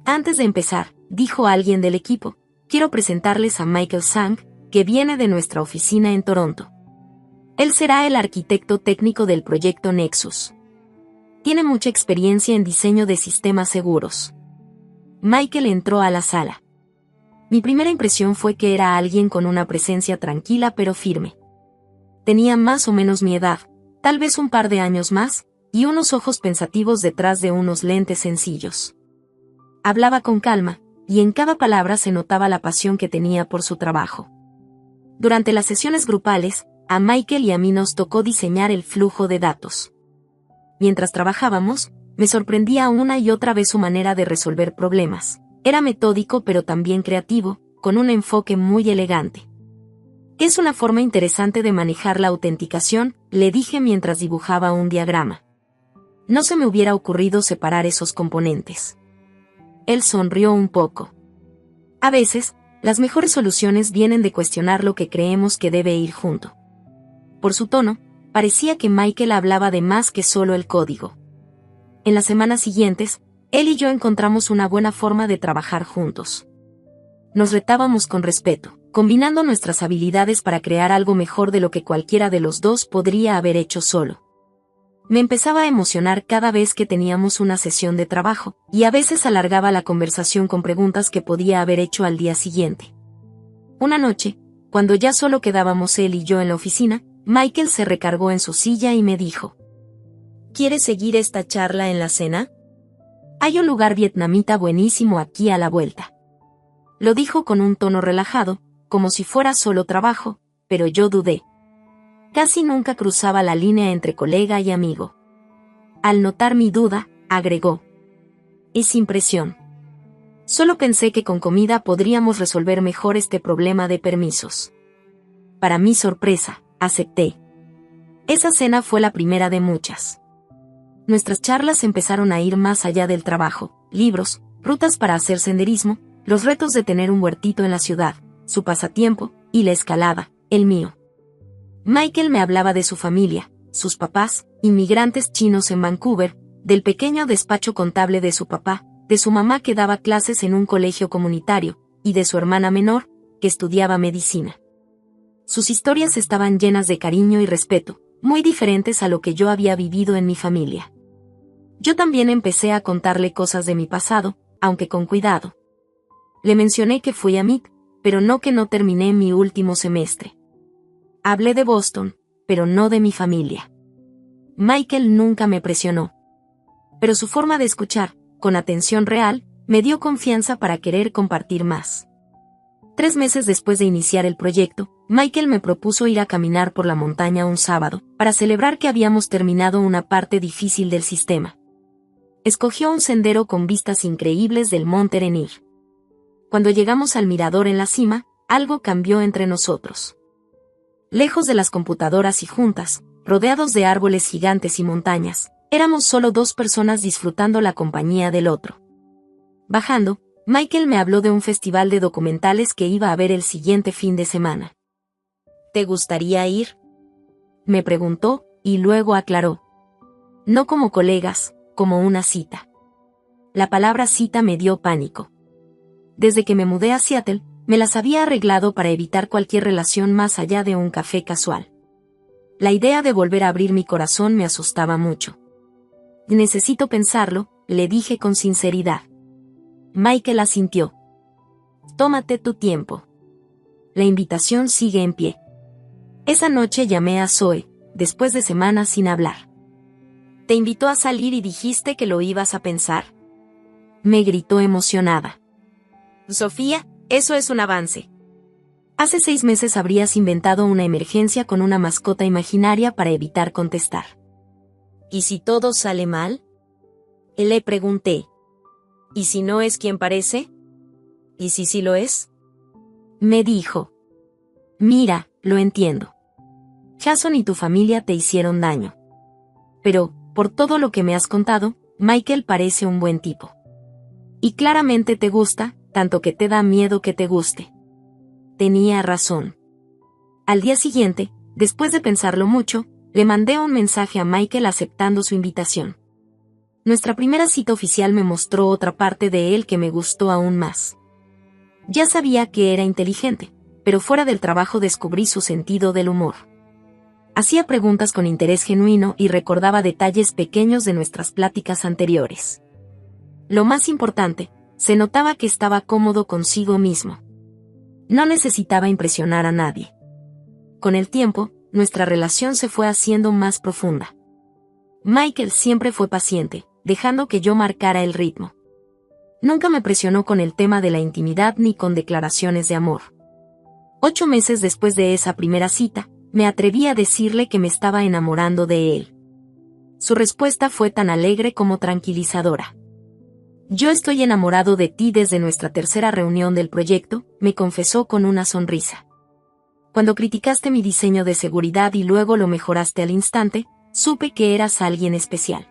Antes de empezar, dijo alguien del equipo, quiero presentarles a Michael Sang, que viene de nuestra oficina en Toronto. Él será el arquitecto técnico del proyecto Nexus. Tiene mucha experiencia en diseño de sistemas seguros. Michael entró a la sala. Mi primera impresión fue que era alguien con una presencia tranquila pero firme. Tenía más o menos mi edad, tal vez un par de años más, y unos ojos pensativos detrás de unos lentes sencillos. Hablaba con calma, y en cada palabra se notaba la pasión que tenía por su trabajo. Durante las sesiones grupales, a Michael y a mí nos tocó diseñar el flujo de datos. Mientras trabajábamos, me sorprendía una y otra vez su manera de resolver problemas. Era metódico pero también creativo, con un enfoque muy elegante. Es una forma interesante de manejar la autenticación, le dije mientras dibujaba un diagrama. No se me hubiera ocurrido separar esos componentes. Él sonrió un poco. A veces, las mejores soluciones vienen de cuestionar lo que creemos que debe ir junto. Por su tono, parecía que Michael hablaba de más que solo el código. En las semanas siguientes, él y yo encontramos una buena forma de trabajar juntos. Nos retábamos con respeto, combinando nuestras habilidades para crear algo mejor de lo que cualquiera de los dos podría haber hecho solo. Me empezaba a emocionar cada vez que teníamos una sesión de trabajo, y a veces alargaba la conversación con preguntas que podía haber hecho al día siguiente. Una noche, cuando ya solo quedábamos él y yo en la oficina, Michael se recargó en su silla y me dijo: ¿Quieres seguir esta charla en la cena? Hay un lugar vietnamita buenísimo aquí a la vuelta. Lo dijo con un tono relajado, como si fuera solo trabajo, pero yo dudé. Casi nunca cruzaba la línea entre colega y amigo. Al notar mi duda, agregó: es impresión. Solo pensé que con comida podríamos resolver mejor este problema de permisos. Para mi sorpresa, acepté. Esa cena fue la primera de muchas. Nuestras charlas empezaron a ir más allá del trabajo, libros, rutas para hacer senderismo, los retos de tener un huertito en la ciudad, su pasatiempo, y la escalada, el mío. Michael me hablaba de su familia, sus papás, inmigrantes chinos en Vancouver, del pequeño despacho contable de su papá, de su mamá que daba clases en un colegio comunitario, y de su hermana menor, que estudiaba medicina. Sus historias estaban llenas de cariño y respeto, muy diferentes a lo que yo había vivido en mi familia. Yo también empecé a contarle cosas de mi pasado, aunque con cuidado. Le mencioné que fui a MIT, pero no que no terminé mi último semestre. Hablé de Boston, pero no de mi familia. Michael nunca me presionó. Pero su forma de escuchar, con atención real, me dio confianza para querer compartir más. 3 meses después de iniciar el proyecto, Michael me propuso ir a caminar por la montaña un sábado, para celebrar que habíamos terminado una parte difícil del sistema. Escogió un sendero con vistas increíbles del Monte Rainier. Cuando llegamos al mirador en la cima, algo cambió entre nosotros. Lejos de las computadoras y juntas, rodeados de árboles gigantes y montañas, éramos solo 2 personas disfrutando la compañía del otro. Bajando, Michael me habló de un festival de documentales que iba a ver el siguiente fin de semana. ¿Te gustaría ir? Me preguntó, y luego aclaró. No como colegas, como una cita. La palabra cita me dio pánico. Desde que me mudé a Seattle, me las había arreglado para evitar cualquier relación más allá de un café casual. La idea de volver a abrir mi corazón me asustaba mucho. Necesito pensarlo, le dije con sinceridad. Michael asintió. Tómate tu tiempo. La invitación sigue en pie. Esa noche llamé a Zoe, después de semanas sin hablar. ¿Te invitó a salir y dijiste que lo ibas a pensar? Me gritó emocionada. Sofía, eso es un avance. Hace 6 meses habrías inventado una emergencia con una mascota imaginaria para evitar contestar. ¿Y si todo sale mal? Le pregunté. ¿Y si no es quien parece? ¿Y si sí lo es? Me dijo. Mira, lo entiendo. Jason y tu familia te hicieron daño. Pero, por todo lo que me has contado, Michael parece un buen tipo. Y claramente te gusta, tanto que te da miedo que te guste. Tenía razón. Al día siguiente, después de pensarlo mucho, le mandé un mensaje a Michael aceptando su invitación. Nuestra primera cita oficial me mostró otra parte de él que me gustó aún más. Ya sabía que era inteligente, pero fuera del trabajo descubrí su sentido del humor. Hacía preguntas con interés genuino y recordaba detalles pequeños de nuestras pláticas anteriores. Lo más importante, se notaba que estaba cómodo consigo mismo. No necesitaba impresionar a nadie. Con el tiempo, nuestra relación se fue haciendo más profunda. Michael siempre fue paciente, dejando que yo marcara el ritmo. Nunca me presionó con el tema de la intimidad ni con declaraciones de amor. 8 meses después de esa primera cita, me atreví a decirle que me estaba enamorando de él. Su respuesta fue tan alegre como tranquilizadora. Yo estoy enamorado de ti desde nuestra tercera reunión del proyecto, me confesó con una sonrisa. Cuando criticaste mi diseño de seguridad y luego lo mejoraste al instante, supe que eras alguien especial.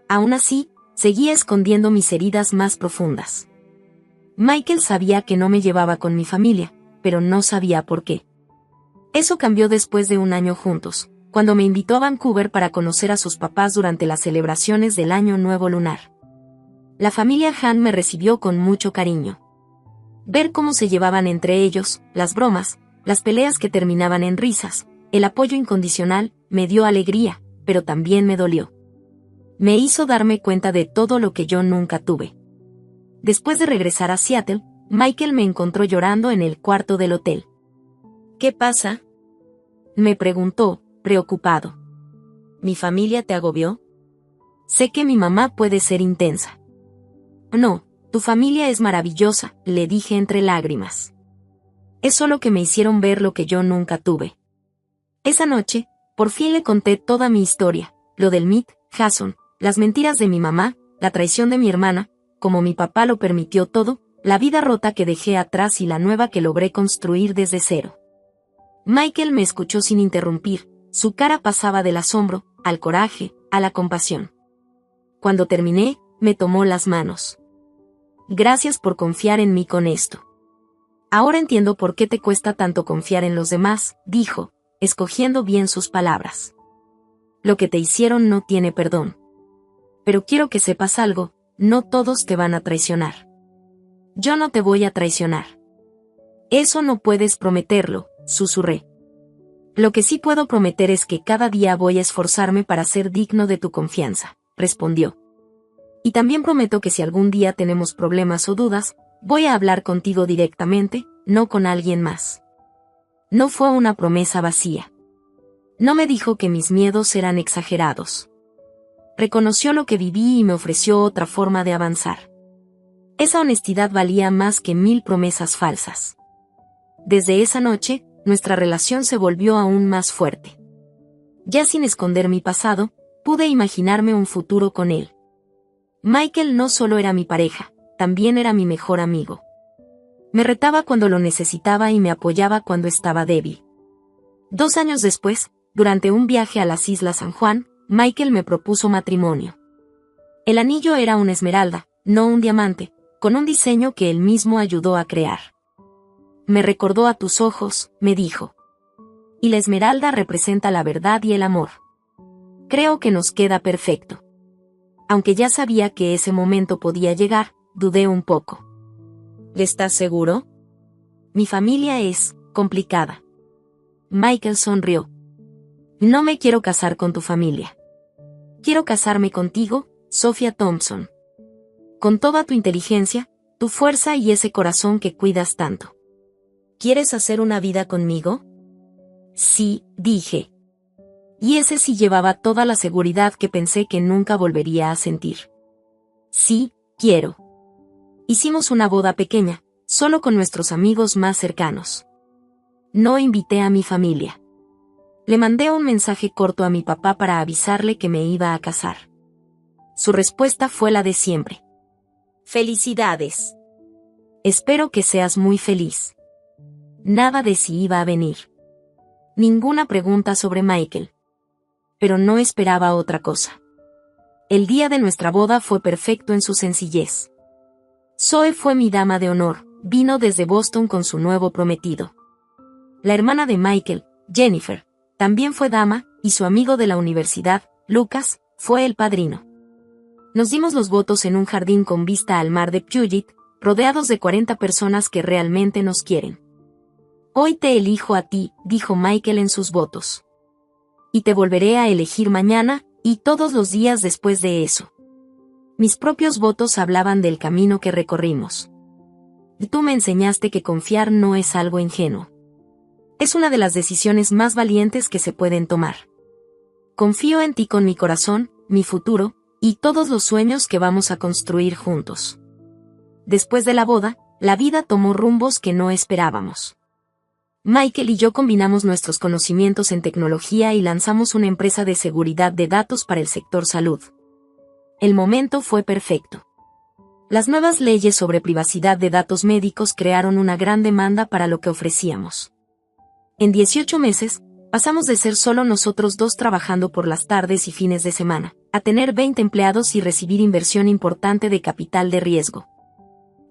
Aún así, seguía escondiendo mis heridas más profundas. Michael sabía que no me llevaba con mi familia, pero no sabía por qué. Eso cambió después de 1 año juntos, cuando me invitó a Vancouver para conocer a sus papás durante las celebraciones del Año Nuevo Lunar. La familia Han me recibió con mucho cariño. Ver cómo se llevaban entre ellos, las bromas, las peleas que terminaban en risas, el apoyo incondicional, me dio alegría, pero también me dolió. Me hizo darme cuenta de todo lo que yo nunca tuve. Después de regresar a Seattle, Michael me encontró llorando en el cuarto del hotel. ¿Qué pasa?, me preguntó, preocupado. ¿Mi familia te agobió? Sé que mi mamá puede ser intensa. No, tu familia es maravillosa, le dije entre lágrimas. Es solo que me hicieron ver lo que yo nunca tuve. Esa noche, por fin le conté toda mi historia, lo del Meet, Jason, las mentiras de mi mamá, la traición de mi hermana, como mi papá lo permitió todo, la vida rota que dejé atrás y la nueva que logré construir desde cero. Michael me escuchó sin interrumpir, su cara pasaba del asombro, al coraje, a la compasión. Cuando terminé, me tomó las manos. Gracias por confiar en mí con esto. Ahora entiendo por qué te cuesta tanto confiar en los demás, dijo, escogiendo bien sus palabras. Lo que te hicieron no tiene perdón. Pero quiero que sepas algo, no todos te van a traicionar. Yo no te voy a traicionar. Eso no puedes prometerlo, susurré. Lo que sí puedo prometer es que cada día voy a esforzarme para ser digno de tu confianza, respondió. Y también prometo que si algún día tenemos problemas o dudas, voy a hablar contigo directamente, no con alguien más. No fue una promesa vacía. No me dijo que mis miedos eran exagerados. Reconoció lo que viví y me ofreció otra forma de avanzar. Esa honestidad valía más que 1000 promesas falsas. Desde esa noche, nuestra relación se volvió aún más fuerte. Ya sin esconder mi pasado, pude imaginarme un futuro con él. Michael no solo era mi pareja, también era mi mejor amigo. Me retaba cuando lo necesitaba y me apoyaba cuando estaba débil. 2 años después, durante un viaje a las Islas San Juan, Michael me propuso matrimonio. El anillo era una esmeralda, no un diamante, con un diseño que él mismo ayudó a crear. Me recordó a tus ojos, me dijo. y la esmeralda representa la verdad y el amor. Creo que nos queda perfecto. Aunque ya sabía que ese momento podía llegar, dudé un poco. ¿Estás seguro? Mi familia es complicada. Michael sonrió. No me quiero casar con tu familia. Quiero casarme contigo, Sophia Thompson. Con toda tu inteligencia, tu fuerza y ese corazón que cuidas tanto. ¿Quieres hacer una vida conmigo? Sí, dije. Y ese sí llevaba toda la seguridad que pensé que nunca volvería a sentir. Sí, quiero. Hicimos una boda pequeña, solo con nuestros amigos más cercanos. No invité a mi familia. Le mandé un mensaje corto a mi papá para avisarle que me iba a casar. Su respuesta fue la de siempre. ¡Felicidades! Espero que seas muy feliz. Nada de si iba a venir. Ninguna pregunta sobre Michael. Pero no esperaba otra cosa. El día de nuestra boda fue perfecto en su sencillez. Zoe fue mi dama de honor, vino desde Boston con su nuevo prometido. La hermana de Michael, Jennifer, también fue dama, y su amigo de la universidad, Lucas, fue el padrino. Nos dimos los votos en un jardín con vista al mar de Puget, rodeados de 40 personas que realmente nos quieren. Hoy te elijo a ti, dijo Michael en sus votos. Y te volveré a elegir mañana, y todos los días después de eso. Mis propios votos hablaban del camino que recorrimos. Y tú me enseñaste que confiar no es algo ingenuo. Es una de las decisiones más valientes que se pueden tomar. Confío en ti con mi corazón, mi futuro, y todos los sueños que vamos a construir juntos. Después de la boda, la vida tomó rumbos que no esperábamos. Michael y yo combinamos nuestros conocimientos en tecnología y lanzamos una empresa de seguridad de datos para el sector salud. El momento fue perfecto. Las nuevas leyes sobre privacidad de datos médicos crearon una gran demanda para lo que ofrecíamos. En 18 meses, pasamos de ser solo nosotros dos trabajando por las tardes y fines de semana, a tener 20 empleados y recibir inversión importante de capital de riesgo.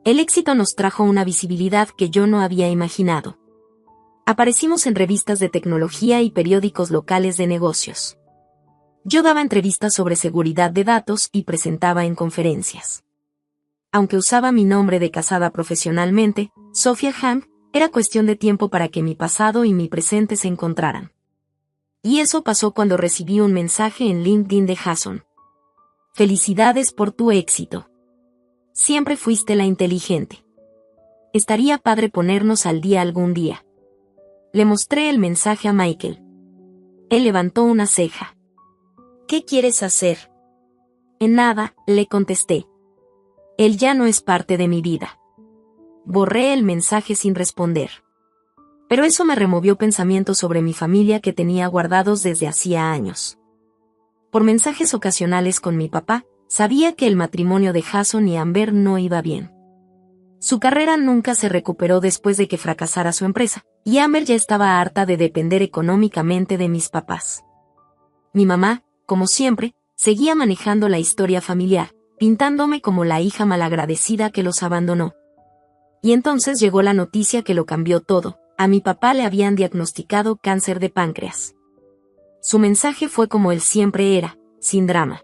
El éxito nos trajo una visibilidad que yo no había imaginado. Aparecimos en revistas de tecnología y periódicos locales de negocios. Yo daba entrevistas sobre seguridad de datos y presentaba en conferencias. Aunque usaba mi nombre de casada profesionalmente, Sophia Hank, era cuestión de tiempo para que mi pasado y mi presente se encontraran. Y eso pasó cuando recibí un mensaje en LinkedIn de Jason. Felicidades por tu éxito. Siempre fuiste la inteligente. Estaría padre ponernos al día algún día. Le mostré el mensaje a Michael. Él levantó una ceja. ¿Qué quieres hacer? En nada, le contesté. Él ya no es parte de mi vida. Borré el mensaje sin responder. Pero eso me removió pensamientos sobre mi familia que tenía guardados desde hacía años. Por mensajes ocasionales con mi papá, sabía que el matrimonio de Jason y Amber no iba bien. Su carrera nunca se recuperó después de que fracasara su empresa, y Amber ya estaba harta de depender económicamente de mis papás. Mi mamá, como siempre, seguía manejando la historia familiar, pintándome como la hija malagradecida que los abandonó. Y entonces llegó la noticia que lo cambió todo. A mi papá le habían diagnosticado cáncer de páncreas. Su mensaje fue como él siempre era, sin drama.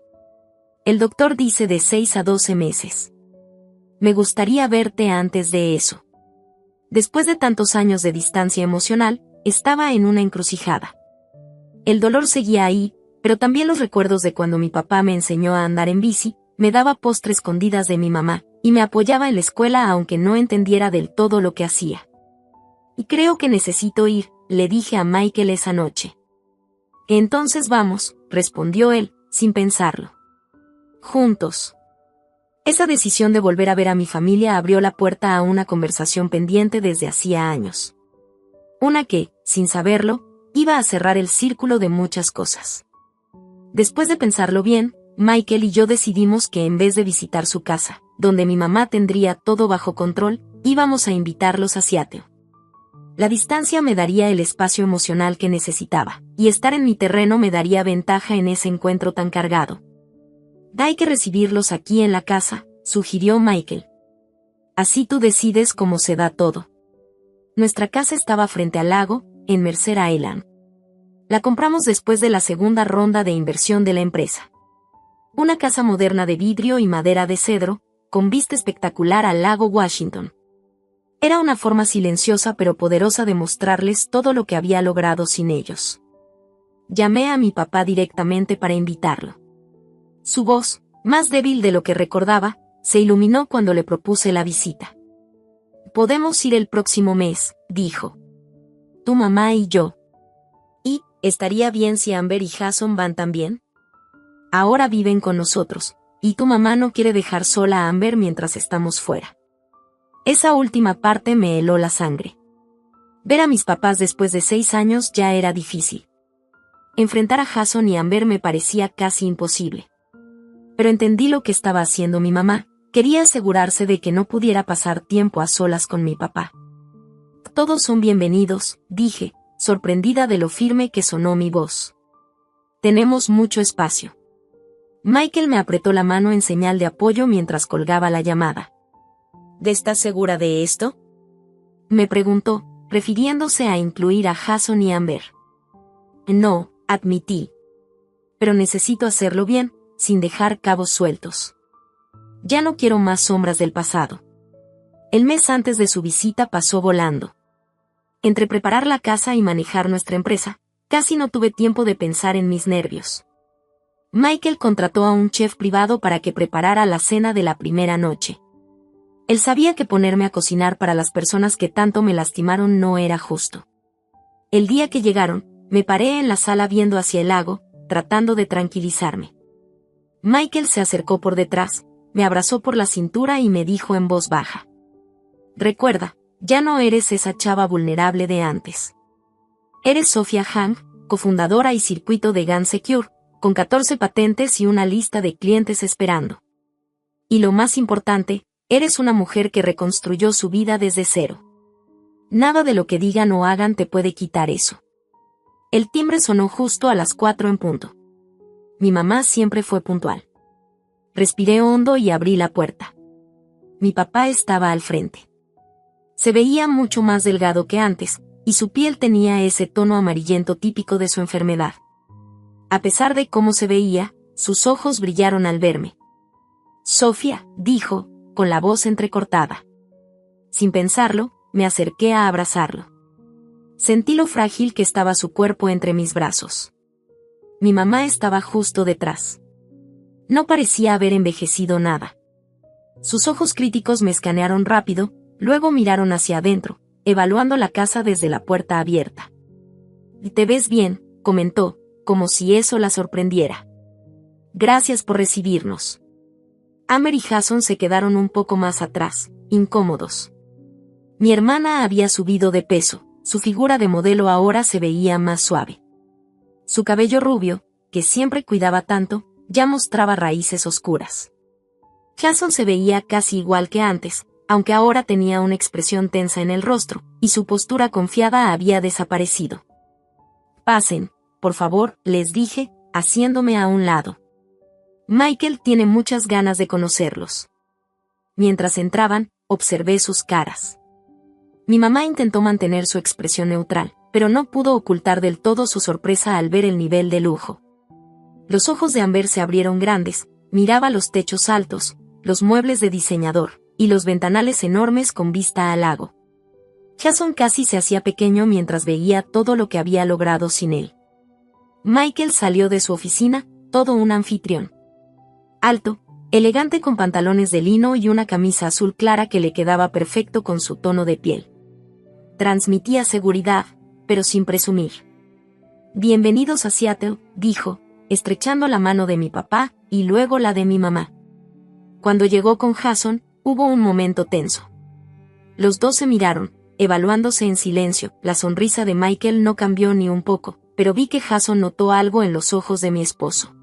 El doctor dice de 6 a 12 meses. Me gustaría verte antes de eso. Después de tantos años de distancia emocional, estaba en una encrucijada. El dolor seguía ahí, pero también los recuerdos de cuando mi papá me enseñó a andar en bici, me daba postres escondidas de mi mamá, y me apoyaba en la escuela aunque no entendiera del todo lo que hacía. Y creo que necesito ir, le dije a Michael esa noche. Entonces vamos, respondió él, sin pensarlo. Juntos. Esa decisión de volver a ver a mi familia abrió la puerta a una conversación pendiente desde hacía años. Una que, sin saberlo, iba a cerrar el círculo de muchas cosas. Después de pensarlo bien, Michael y yo decidimos que en vez de visitar su casa, donde mi mamá tendría todo bajo control, íbamos a invitarlos a Seattle. La distancia me daría el espacio emocional que necesitaba, y estar en mi terreno me daría ventaja en ese encuentro tan cargado. Hay que recibirlos aquí en la casa, sugirió Michael. Así tú decides cómo se da todo. Nuestra casa estaba frente al lago, en Mercer Island. La compramos después de la segunda ronda de inversión de la empresa. Una casa moderna de vidrio y madera de cedro, con vista espectacular al lago Washington. Era una forma silenciosa pero poderosa de mostrarles todo lo que había logrado sin ellos. Llamé a mi papá directamente para invitarlo. Su voz, más débil de lo que recordaba, se iluminó cuando le propuse la visita. «Podemos ir el próximo mes», dijo. «Tu mamá y yo». «¿Y estaría bien si Amber y Jason van también?» «Ahora viven con nosotros, y tu mamá no quiere dejar sola a Amber mientras estamos fuera». Esa última parte me heló la sangre. Ver a mis papás después de 6 años ya era difícil. Enfrentar a Jason y Amber me parecía casi imposible. Pero entendí lo que estaba haciendo mi mamá. Quería asegurarse de que no pudiera pasar tiempo a solas con mi papá. «Todos son bienvenidos», dije, sorprendida de lo firme que sonó mi voz. «Tenemos mucho espacio». Michael me apretó la mano en señal de apoyo mientras colgaba la llamada. «¿Estás segura de esto?», me preguntó, refiriéndose a incluir a Jason y Amber. «No», admití. «Pero necesito hacerlo bien, sin dejar cabos sueltos. Ya no quiero más sombras del pasado». El mes antes de su visita pasó volando. Entre preparar la casa y manejar nuestra empresa, casi no tuve tiempo de pensar en mis nervios. Michael contrató a un chef privado para que preparara la cena de la primera noche. Él sabía que ponerme a cocinar para las personas que tanto me lastimaron no era justo. El día que llegaron, me paré en la sala viendo hacia el lago, tratando de tranquilizarme. Michael se acercó por detrás, me abrazó por la cintura y me dijo en voz baja: «Recuerda, ya no eres esa chava vulnerable de antes. Eres Sophia Hang, cofundadora y circuito de Gun Secure, con 14 patentes y una lista de clientes esperando. Y lo más importante, eres una mujer que reconstruyó su vida desde cero. Nada de lo que digan o hagan te puede quitar eso». El timbre sonó justo a las 4 en punto. Mi mamá siempre fue puntual. Respiré hondo y abrí la puerta. Mi papá estaba al frente. Se veía mucho más delgado que antes, y su piel tenía ese tono amarillento típico de su enfermedad. A pesar de cómo se veía, sus ojos brillaron al verme. «Sophia», dijo, con la voz entrecortada. Sin pensarlo, me acerqué a abrazarlo. Sentí lo frágil que estaba su cuerpo entre mis brazos. Mi mamá estaba justo detrás. No parecía haber envejecido nada. Sus ojos críticos me escanearon rápido, luego miraron hacia adentro, evaluando la casa desde la puerta abierta. «Te ves bien», comentó, como si eso la sorprendiera. «Gracias por recibirnos». Amber y Jason se quedaron un poco más atrás, incómodos. Mi hermana había subido de peso, su figura de modelo ahora se veía más suave. Su cabello rubio, que siempre cuidaba tanto, ya mostraba raíces oscuras. Jason se veía casi igual que antes, aunque ahora tenía una expresión tensa en el rostro, y su postura confiada había desaparecido. «Pasen, por favor», les dije, haciéndome a un lado. «Michael tiene muchas ganas de conocerlos». Mientras entraban, observé sus caras. Mi mamá intentó mantener su expresión neutral, pero no pudo ocultar del todo su sorpresa al ver el nivel de lujo. Los ojos de Amber se abrieron grandes, miraba los techos altos, los muebles de diseñador, y los ventanales enormes con vista al lago. Jason casi se hacía pequeño mientras veía todo lo que había logrado sin él. Michael salió de su oficina, todo un anfitrión. Alto, elegante con pantalones de lino y una camisa azul clara que le quedaba perfecto con su tono de piel. Transmitía seguridad, pero sin presumir. «Bienvenidos a Seattle», dijo, estrechando la mano de mi papá, y luego la de mi mamá. Cuando llegó con Jason, hubo un momento tenso. Los dos se miraron, evaluándose en silencio. La sonrisa de Michael no cambió ni un poco, pero vi que Jason notó algo en los ojos de mi esposo.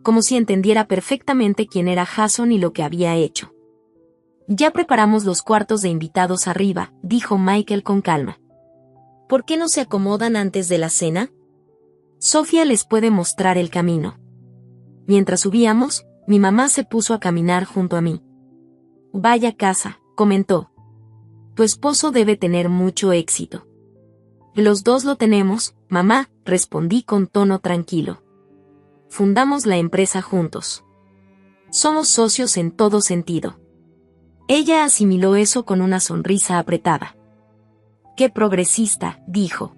Como si entendiera perfectamente quién era Jason y lo que había hecho. «Ya preparamos los cuartos de invitados arriba», dijo Michael con calma. «¿Por qué no se acomodan antes de la cena? Sophia les puede mostrar el camino». Mientras subíamos, mi mamá se puso a caminar junto a mí. «Vaya casa», comentó. «Tu esposo debe tener mucho éxito». Los dos lo tenemos, mamá, respondí con tono tranquilo. Fundamos la empresa juntos. Somos socios en todo sentido. Ella asimiló eso con una sonrisa apretada. ¡Qué progresista!, dijo.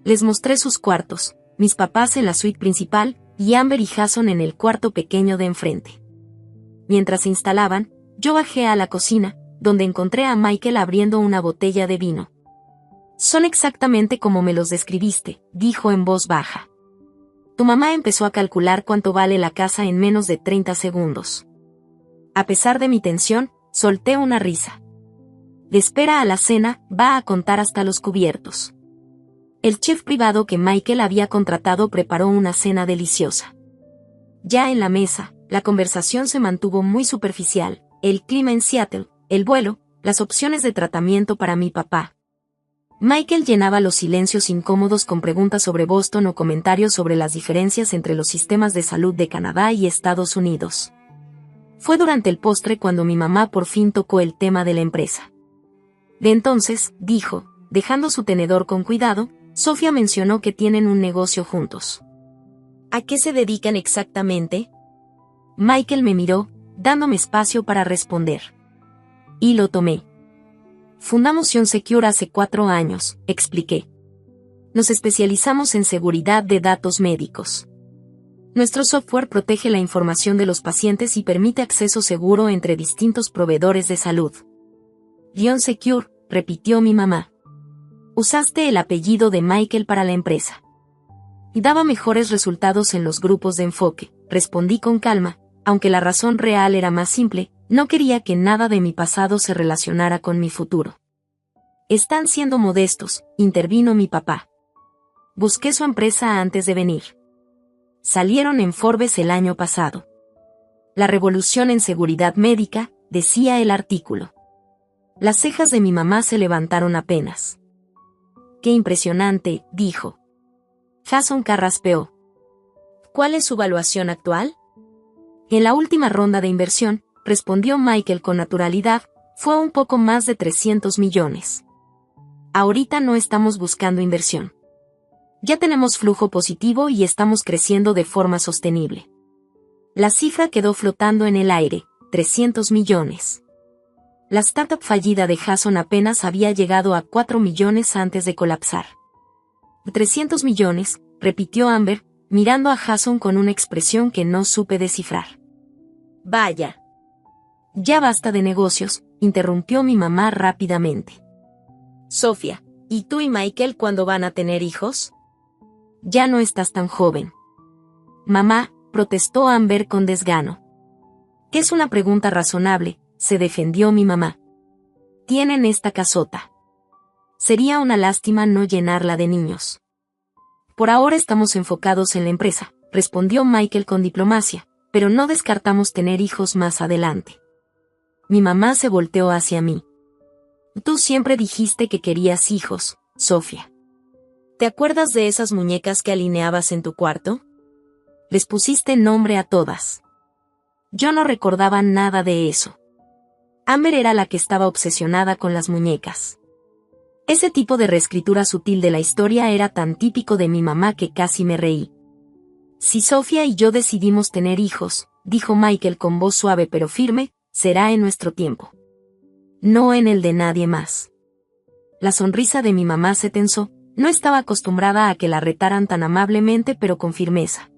Les mostré sus cuartos, mis papás en la suite principal, y Amber y Jason en el cuarto pequeño de enfrente. Mientras se instalaban, yo bajé a la cocina, donde encontré a Michael abriendo una botella de vino. Son exactamente como me los describiste, dijo en voz baja. Tu mamá empezó a calcular cuánto vale la casa en menos de 30 segundos. A pesar de mi tensión, solté una risa. De espera a la cena, va a contar hasta los cubiertos. El chef privado que Michael había contratado preparó una cena deliciosa. Ya en la mesa, la conversación se mantuvo muy superficial, el clima en Seattle, el vuelo, las opciones de tratamiento para mi papá. Michael llenaba los silencios incómodos con preguntas sobre Boston o comentarios sobre las diferencias entre los sistemas de salud de Canadá y Estados Unidos. Fue durante el postre cuando mi mamá por fin tocó el tema de la empresa. De entonces, dijo, dejando su tenedor con cuidado, Sofía mencionó que tienen un negocio juntos. ¿A qué se dedican exactamente? Michael me miró, dándome espacio para responder. Y lo tomé. Fundamos Ion Secure hace 4 años, expliqué. Nos especializamos en seguridad de datos médicos. Nuestro software protege la información de los pacientes y permite acceso seguro entre distintos proveedores de salud. Ion Secure, repitió mi mamá. Usaste el apellido de Michael para la empresa. Y daba mejores resultados en los grupos de enfoque, respondí con calma, aunque la razón real era más simple, no quería que nada de mi pasado se relacionara con mi futuro. Están siendo modestos, intervino mi papá. Busqué su empresa antes de venir. Salieron en Forbes el año pasado. La revolución en seguridad médica, decía el artículo. Las cejas de mi mamá se levantaron apenas. ¡Qué impresionante!, dijo. Jason carraspeó. ¿Cuál es su valuación actual? En la última ronda de inversión, respondió Michael con naturalidad, fue un poco más de 300 millones. Ahorita no estamos buscando inversión. Ya tenemos flujo positivo y estamos creciendo de forma sostenible. La cifra quedó flotando en el aire, 300 millones. La startup fallida de Jason apenas había llegado a 4 millones antes de colapsar. 300 millones, repitió Amber, mirando a Jason con una expresión que no supe descifrar. Vaya. Ya basta de negocios, interrumpió mi mamá rápidamente. Sofía, ¿y tú y Michael cuándo van a tener hijos? Ya no estás tan joven. Mamá, protestó Amber con desgano. Que es una pregunta razonable, se defendió mi mamá. Tienen esta casota. Sería una lástima no llenarla de niños. Por ahora estamos enfocados en la empresa, respondió Michael con diplomacia, pero no descartamos tener hijos más adelante. Mi mamá se volteó hacia mí. Tú siempre dijiste que querías hijos, Sofía. ¿Te acuerdas de esas muñecas que alineabas en tu cuarto? Les pusiste nombre a todas. Yo no recordaba nada de eso. Amber era la que estaba obsesionada con las muñecas. Ese tipo de reescritura sutil de la historia era tan típico de mi mamá que casi me reí. Si Sofía y yo decidimos tener hijos, dijo Michael con voz suave pero firme, será en nuestro tiempo. No en el de nadie más. La sonrisa de mi mamá se tensó, no estaba acostumbrada a que la retaran tan amablemente pero con firmeza.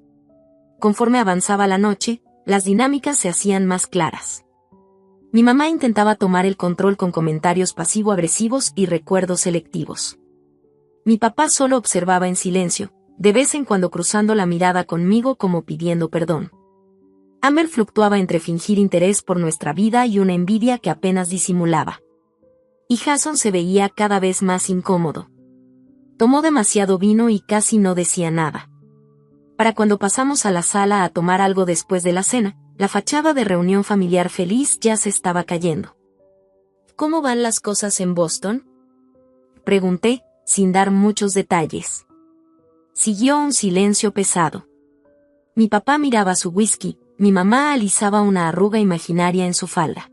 Conforme avanzaba la noche, las dinámicas se hacían más claras. Mi mamá intentaba tomar el control con comentarios pasivo-agresivos y recuerdos selectivos. Mi papá solo observaba en silencio, de vez en cuando cruzando la mirada conmigo como pidiendo perdón. Amber fluctuaba entre fingir interés por nuestra vida y una envidia que apenas disimulaba. Y Jason se veía cada vez más incómodo. Tomó demasiado vino y casi no decía nada. Para cuando pasamos a la sala a tomar algo después de la cena, la fachada de reunión familiar feliz ya se estaba cayendo. ¿Cómo van las cosas en Boston?, pregunté, sin dar muchos detalles. Siguió un silencio pesado. Mi papá miraba su whisky, mi mamá alisaba una arruga imaginaria en su falda.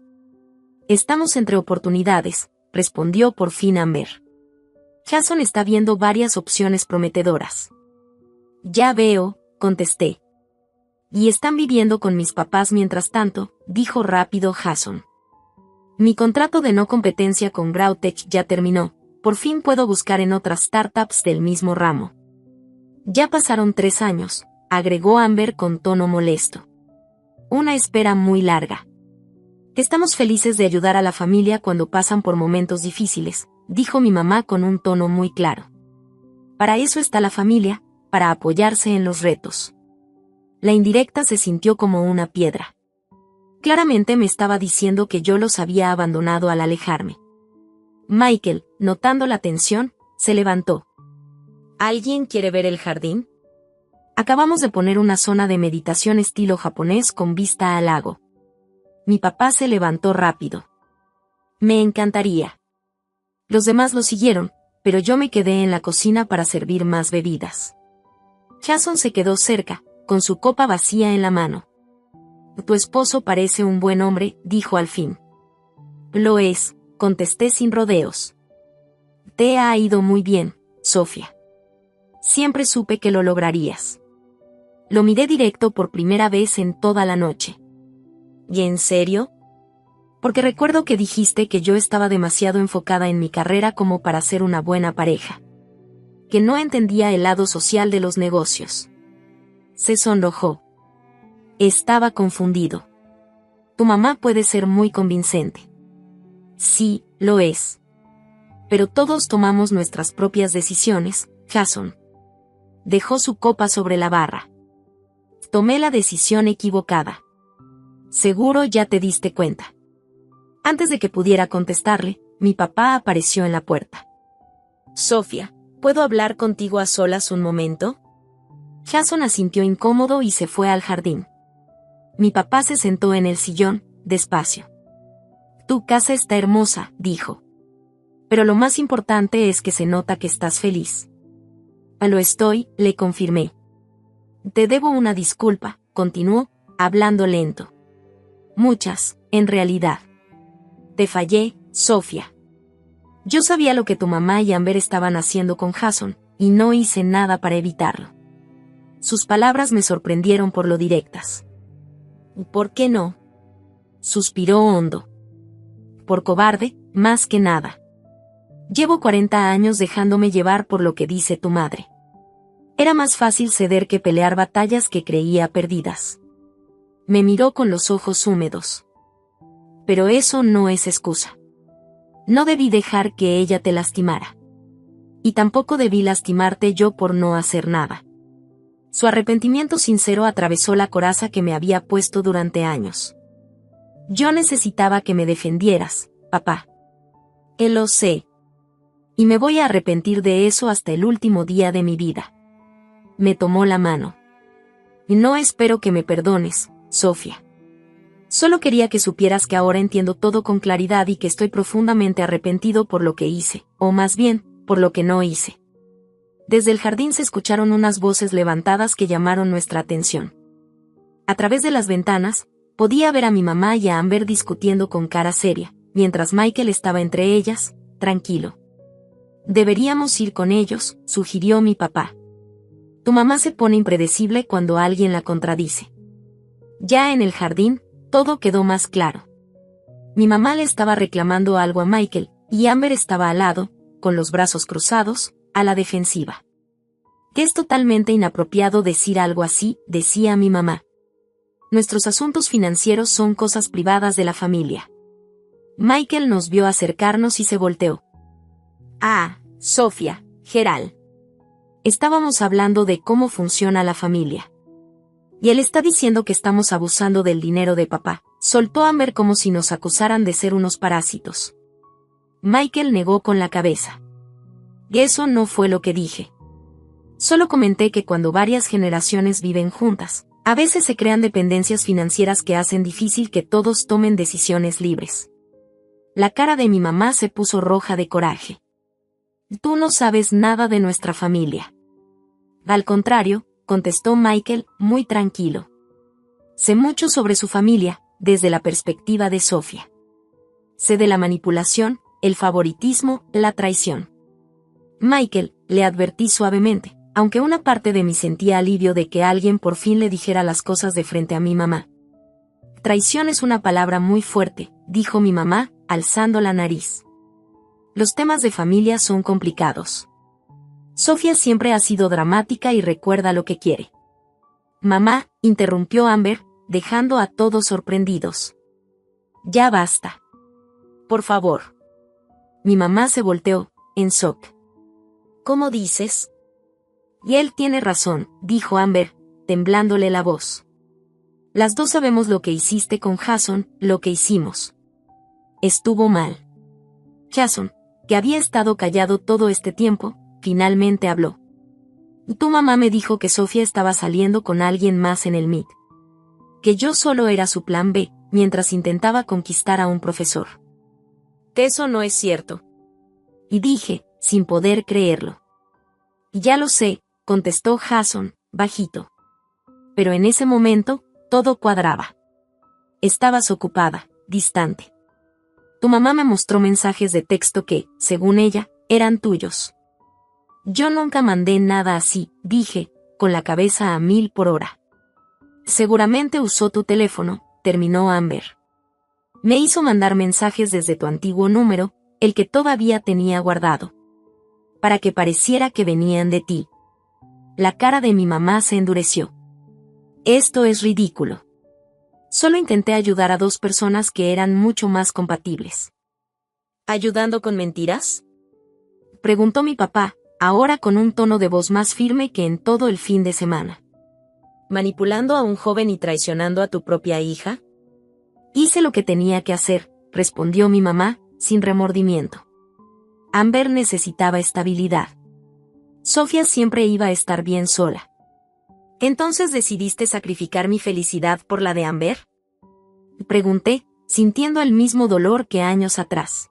Estamos entre oportunidades, respondió por fin Amber. Jason está viendo varias opciones prometedoras. Ya veo, contesté. Y están viviendo con mis papás mientras tanto, dijo rápido Jason. Mi contrato de no competencia con Grautech ya terminó, por fin puedo buscar en otras startups del mismo ramo. Ya pasaron 3 años, agregó Amber con tono molesto. Una espera muy larga. Estamos felices de ayudar a la familia cuando pasan por momentos difíciles, dijo mi mamá con un tono muy claro. Para eso está la familia, para apoyarse en los retos. La indirecta se sintió como una piedra. Claramente me estaba diciendo que yo los había abandonado al alejarme. Michael, notando la tensión, se levantó. ¿Alguien quiere ver el jardín? Acabamos de poner una zona de meditación estilo japonés con vista al lago. Mi papá se levantó rápido. Me encantaría. Los demás lo siguieron, pero yo me quedé en la cocina para servir más bebidas. Jason se quedó cerca, con su copa vacía en la mano. Tu esposo parece un buen hombre, dijo al fin. Lo es, contesté sin rodeos. Te ha ido muy bien, Sofía. Siempre supe que lo lograrías. Lo miré directo por primera vez en toda la noche. ¿Y en serio? Porque recuerdo que dijiste que yo estaba demasiado enfocada en mi carrera como para ser una buena pareja. Que no entendía el lado social de los negocios. Se sonrojó. Estaba confundido. Tu mamá puede ser muy convincente. Sí, lo es. Pero todos tomamos nuestras propias decisiones, Jason. Dejó su copa sobre la barra. Tomé la decisión equivocada. Seguro ya te diste cuenta. Antes de que pudiera contestarle, mi papá apareció en la puerta. Sofía, ¿puedo hablar contigo a solas un momento? Jason asintió incómodo y se fue al jardín. Mi papá se sentó en el sillón, despacio. Tu casa está hermosa, dijo. Pero lo más importante es que se nota que estás feliz. Lo estoy, le confirmé. Te debo una disculpa, continuó, hablando lento. Muchas, en realidad. Te fallé, Sofía. Yo sabía lo que tu mamá y Amber estaban haciendo con Jason, y no hice nada para evitarlo. Sus palabras me sorprendieron por lo directas. ¿Por qué no? Suspiró hondo. Por cobarde, más que nada. Llevo 40 años dejándome llevar por lo que dice tu madre. Era más fácil ceder que pelear batallas que creía perdidas. Me miró con los ojos húmedos. Pero eso no es excusa. No debí dejar que ella te lastimara. Y tampoco debí lastimarte yo por no hacer nada. Su arrepentimiento sincero atravesó la coraza que me había puesto durante años. Yo necesitaba que me defendieras, papá. Lo sé. Y me voy a arrepentir de eso hasta el último día de mi vida. Me tomó la mano. Y no espero que me perdones, Sofía. Solo quería que supieras que ahora entiendo todo con claridad y que estoy profundamente arrepentido por lo que hice, o más bien, por lo que no hice. Desde el jardín se escucharon unas voces levantadas que llamaron nuestra atención. A través de las ventanas, podía ver a mi mamá y a Amber discutiendo con cara seria, mientras Michael estaba entre ellas, tranquilo. Deberíamos ir con ellos, sugirió mi papá. Tu mamá se pone impredecible cuando alguien la contradice. Ya en el jardín, todo quedó más claro. Mi mamá le estaba reclamando algo a Michael, y Amber estaba al lado, con los brazos cruzados, a la defensiva. Que es totalmente inapropiado decir algo así, decía mi mamá. Nuestros asuntos financieros son cosas privadas de la familia. Michael nos vio acercarnos y se volteó. Ah, Sofía, Gerald. Estábamos hablando de cómo funciona la familia. Y él está diciendo que estamos abusando del dinero de papá, soltó Amber como si nos acusaran de ser unos parásitos. Michael negó con la cabeza. Eso no fue lo que dije. Solo comenté que cuando varias generaciones viven juntas, a veces se crean dependencias financieras que hacen difícil que todos tomen decisiones libres. La cara de mi mamá se puso roja de coraje. Tú no sabes nada de nuestra familia. Al contrario, contestó Michael, muy tranquilo. Sé mucho sobre su familia, desde la perspectiva de Sofía. Sé de la manipulación, el favoritismo, la traición. Michael, le advertí suavemente, aunque una parte de mí sentía alivio de que alguien por fin le dijera las cosas de frente a mi mamá. Traición es una palabra muy fuerte, dijo mi mamá, alzando la nariz. Los temas de familia son complicados. Sofía siempre ha sido dramática y recuerda lo que quiere. Mamá, interrumpió Amber, dejando a todos sorprendidos. Ya basta. Por favor. Mi mamá se volteó, en shock. ¿Cómo dices? Y él tiene razón, dijo Amber, temblándole la voz. Las dos sabemos lo que hiciste con Jason, lo que hicimos. Estuvo mal. Jason, que había estado callado todo este tiempo, finalmente habló. Tu mamá me dijo que Sofía estaba saliendo con alguien más en el MIT. Que yo solo era su plan B, mientras intentaba conquistar a un profesor. Que eso no es cierto. Y dije, sin poder creerlo. Ya lo sé, contestó Jason, bajito. Pero en ese momento, todo cuadraba. Estabas ocupada, distante. Tu mamá me mostró mensajes de texto que, según ella, eran tuyos. Yo nunca mandé nada así, dije, con la cabeza a 1000 por hora. Seguramente usó tu teléfono, terminó Amber. Me hizo mandar mensajes desde tu antiguo número, el que todavía tenía guardado. Para que pareciera que venían de ti. La cara de mi mamá se endureció. Esto es ridículo. Solo intenté ayudar a 2 personas que eran mucho más compatibles. ¿Ayudando con mentiras? Preguntó mi papá, ahora con un tono de voz más firme que en todo el fin de semana. ¿Manipulando a un joven y traicionando a tu propia hija? Hice lo que tenía que hacer, respondió mi mamá, sin remordimiento. Amber necesitaba estabilidad. Sofía siempre iba a estar bien sola. ¿Entonces decidiste sacrificar mi felicidad por la de Amber? Pregunté, sintiendo el mismo dolor que años atrás.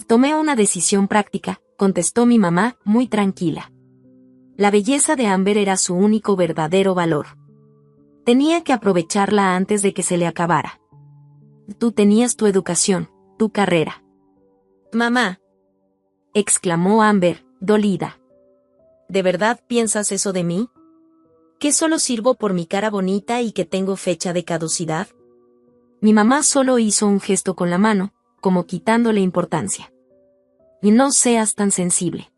Tomé una decisión práctica, contestó mi mamá, muy tranquila. La belleza de Amber era su único verdadero valor. Tenía que aprovecharla antes de que se le acabara. Tú tenías tu educación, tu carrera. Mamá, exclamó Amber, dolida. ¿De verdad piensas eso de mí? ¿Que solo sirvo por mi cara bonita y que tengo fecha de caducidad? Mi mamá solo hizo un gesto con la mano, como quitándole importancia. Y no seas tan sensible.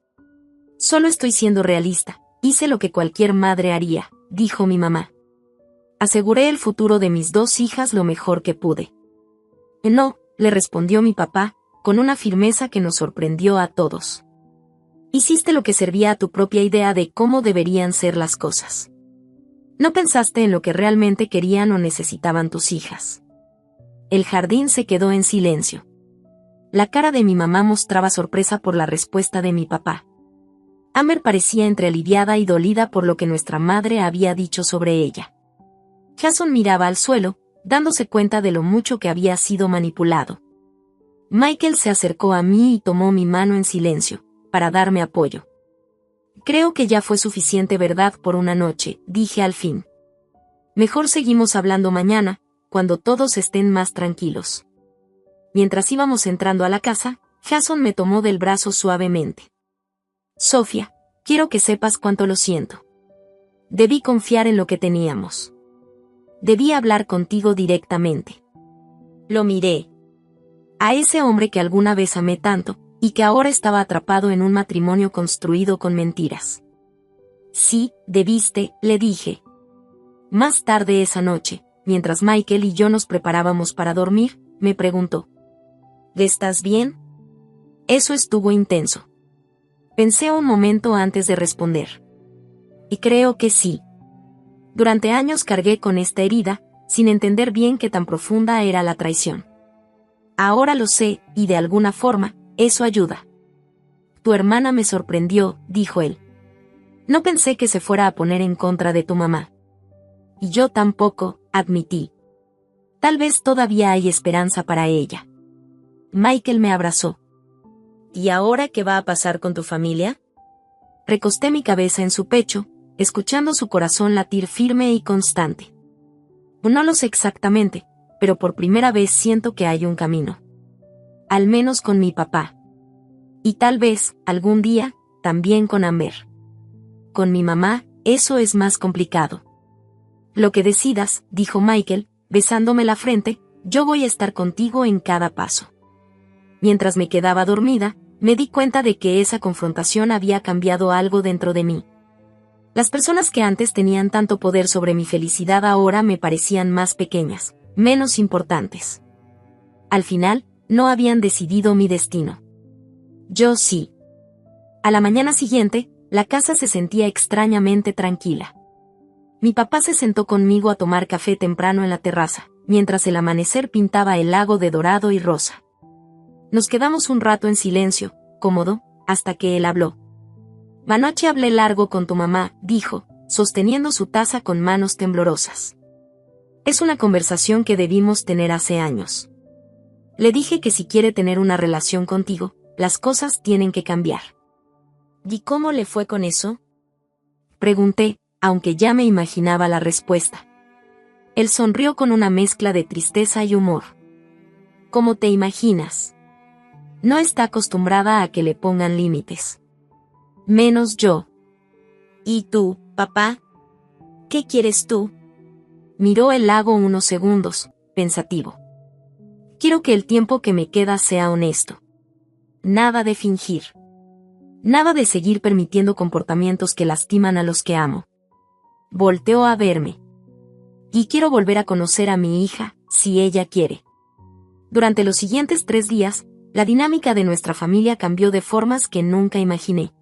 Solo estoy siendo realista, hice lo que cualquier madre haría, dijo mi mamá. Aseguré el futuro de mis 2 hijas lo mejor que pude. No, le respondió mi papá, con una firmeza que nos sorprendió a todos. Hiciste lo que servía a tu propia idea de cómo deberían ser las cosas. No pensaste en lo que realmente querían o necesitaban tus hijas. El jardín se quedó en silencio. La cara de mi mamá mostraba sorpresa por la respuesta de mi papá. Amber parecía entre aliviada y dolida por lo que nuestra madre había dicho sobre ella. Jason miraba al suelo, dándose cuenta de lo mucho que había sido manipulado. Michael se acercó a mí y tomó mi mano en silencio, para darme apoyo. Creo que ya fue suficiente verdad por una noche, dije al fin. Mejor seguimos hablando mañana, cuando todos estén más tranquilos. Mientras íbamos entrando a la casa, Jason me tomó del brazo suavemente. Sofía, quiero que sepas cuánto lo siento. Debí confiar en lo que teníamos. Debí hablar contigo directamente. Lo miré. A ese hombre que alguna vez amé tanto, y que ahora estaba atrapado en un matrimonio construido con mentiras. Sí, debiste, le dije. Más tarde esa noche, mientras Michael y yo nos preparábamos para dormir, me preguntó. ¿Estás bien? Eso estuvo intenso. Pensé un momento antes de responder. Y creo que sí. Durante años cargué con esta herida, sin entender bien qué tan profunda era la traición. Ahora lo sé, y de alguna forma, eso ayuda. Tu hermana me sorprendió, dijo él. No pensé que se fuera a poner en contra de tu mamá. Y yo tampoco, admití. Tal vez todavía hay esperanza para ella. Michael me abrazó. ¿Y ahora qué va a pasar con tu familia? Recosté mi cabeza en su pecho, escuchando su corazón latir firme y constante. No lo sé exactamente, pero por primera vez siento que hay un camino. Al menos con mi papá. Y tal vez, algún día, también con Amber. Con mi mamá, eso es más complicado. Lo que decidas, dijo Michael, besándome la frente, yo voy a estar contigo en cada paso. Mientras me quedaba dormida, me di cuenta de que esa confrontación había cambiado algo dentro de mí. Las personas que antes tenían tanto poder sobre mi felicidad ahora me parecían más pequeñas, menos importantes. Al final, no habían decidido mi destino. Yo sí. A la mañana siguiente, la casa se sentía extrañamente tranquila. Mi papá se sentó conmigo a tomar café temprano en la terraza, mientras el amanecer pintaba el lago de dorado y rosa. Nos quedamos un rato en silencio, cómodo, hasta que él habló. «Anoche hablé largo con tu mamá», dijo, sosteniendo su taza con manos temblorosas. «Es una conversación que debimos tener hace años. Le dije que si quiere tener una relación contigo, las cosas tienen que cambiar». «¿Y cómo le fue con eso?», pregunté, aunque ya me imaginaba la respuesta. Él sonrió con una mezcla de tristeza y humor. «¿Cómo te imaginas? No está acostumbrada a que le pongan límites. Menos yo». «¿Y tú, papá? ¿Qué quieres tú?». Miró el lago unos segundos, pensativo. «Quiero que el tiempo que me queda sea honesto. Nada de fingir. Nada de seguir permitiendo comportamientos que lastiman a los que amo». Volteó a verme. «Y quiero volver a conocer a mi hija, si ella quiere». Durante los siguientes 3 días, la dinámica de nuestra familia cambió de formas que nunca imaginé.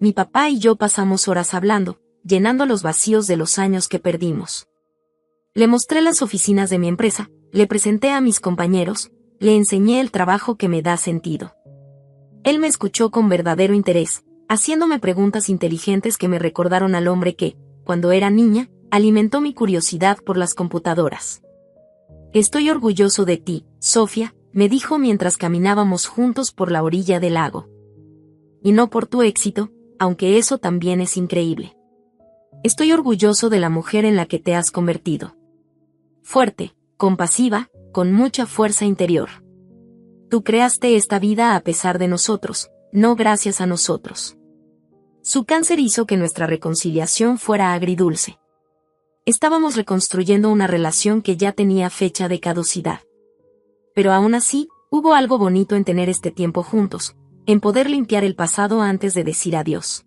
Mi papá y yo pasamos horas hablando, llenando los vacíos de los años que perdimos. Le mostré las oficinas de mi empresa, le presenté a mis compañeros, le enseñé el trabajo que me da sentido. Él me escuchó con verdadero interés, haciéndome preguntas inteligentes que me recordaron al hombre que, cuando era niña, alimentó mi curiosidad por las computadoras. «Estoy orgulloso de ti, Sofía», me dijo mientras caminábamos juntos por la orilla del lago. «Y no por tu éxito, aunque eso también es increíble. Estoy orgulloso de la mujer en la que te has convertido. Fuerte, compasiva, con mucha fuerza interior. Tú creaste esta vida a pesar de nosotros, no gracias a nosotros». Su cáncer hizo que nuestra reconciliación fuera agridulce. Estábamos reconstruyendo una relación que ya tenía fecha de caducidad. Pero aún así, hubo algo bonito en tener este tiempo juntos, en poder limpiar el pasado antes de decir adiós.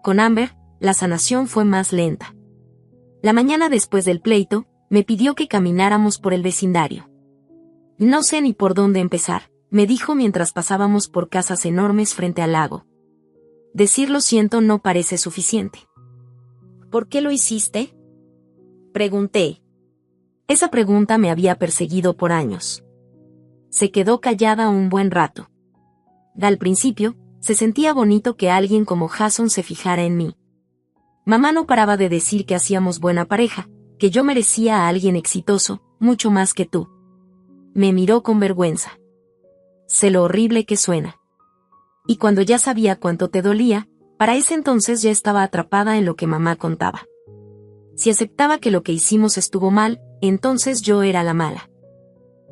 Con Amber, la sanación fue más lenta. La mañana después del pleito, me pidió que camináramos por el vecindario. «No sé ni por dónde empezar», me dijo mientras pasábamos por casas enormes frente al lago. «Decir lo siento no parece suficiente». «¿Por qué lo hiciste?», pregunté. Esa pregunta me había perseguido por años. Se quedó callada un buen rato. Al principio, se sentía bonito que alguien como Jason se fijara en mí. Mamá no paraba de decir que hacíamos buena pareja, que yo merecía a alguien exitoso, mucho más que tú. Me miró con vergüenza. «Sé lo horrible que suena. Y cuando ya sabía cuánto te dolía, para ese entonces ya estaba atrapada en lo que mamá contaba. Si aceptaba que lo que hicimos estuvo mal, entonces yo era la mala.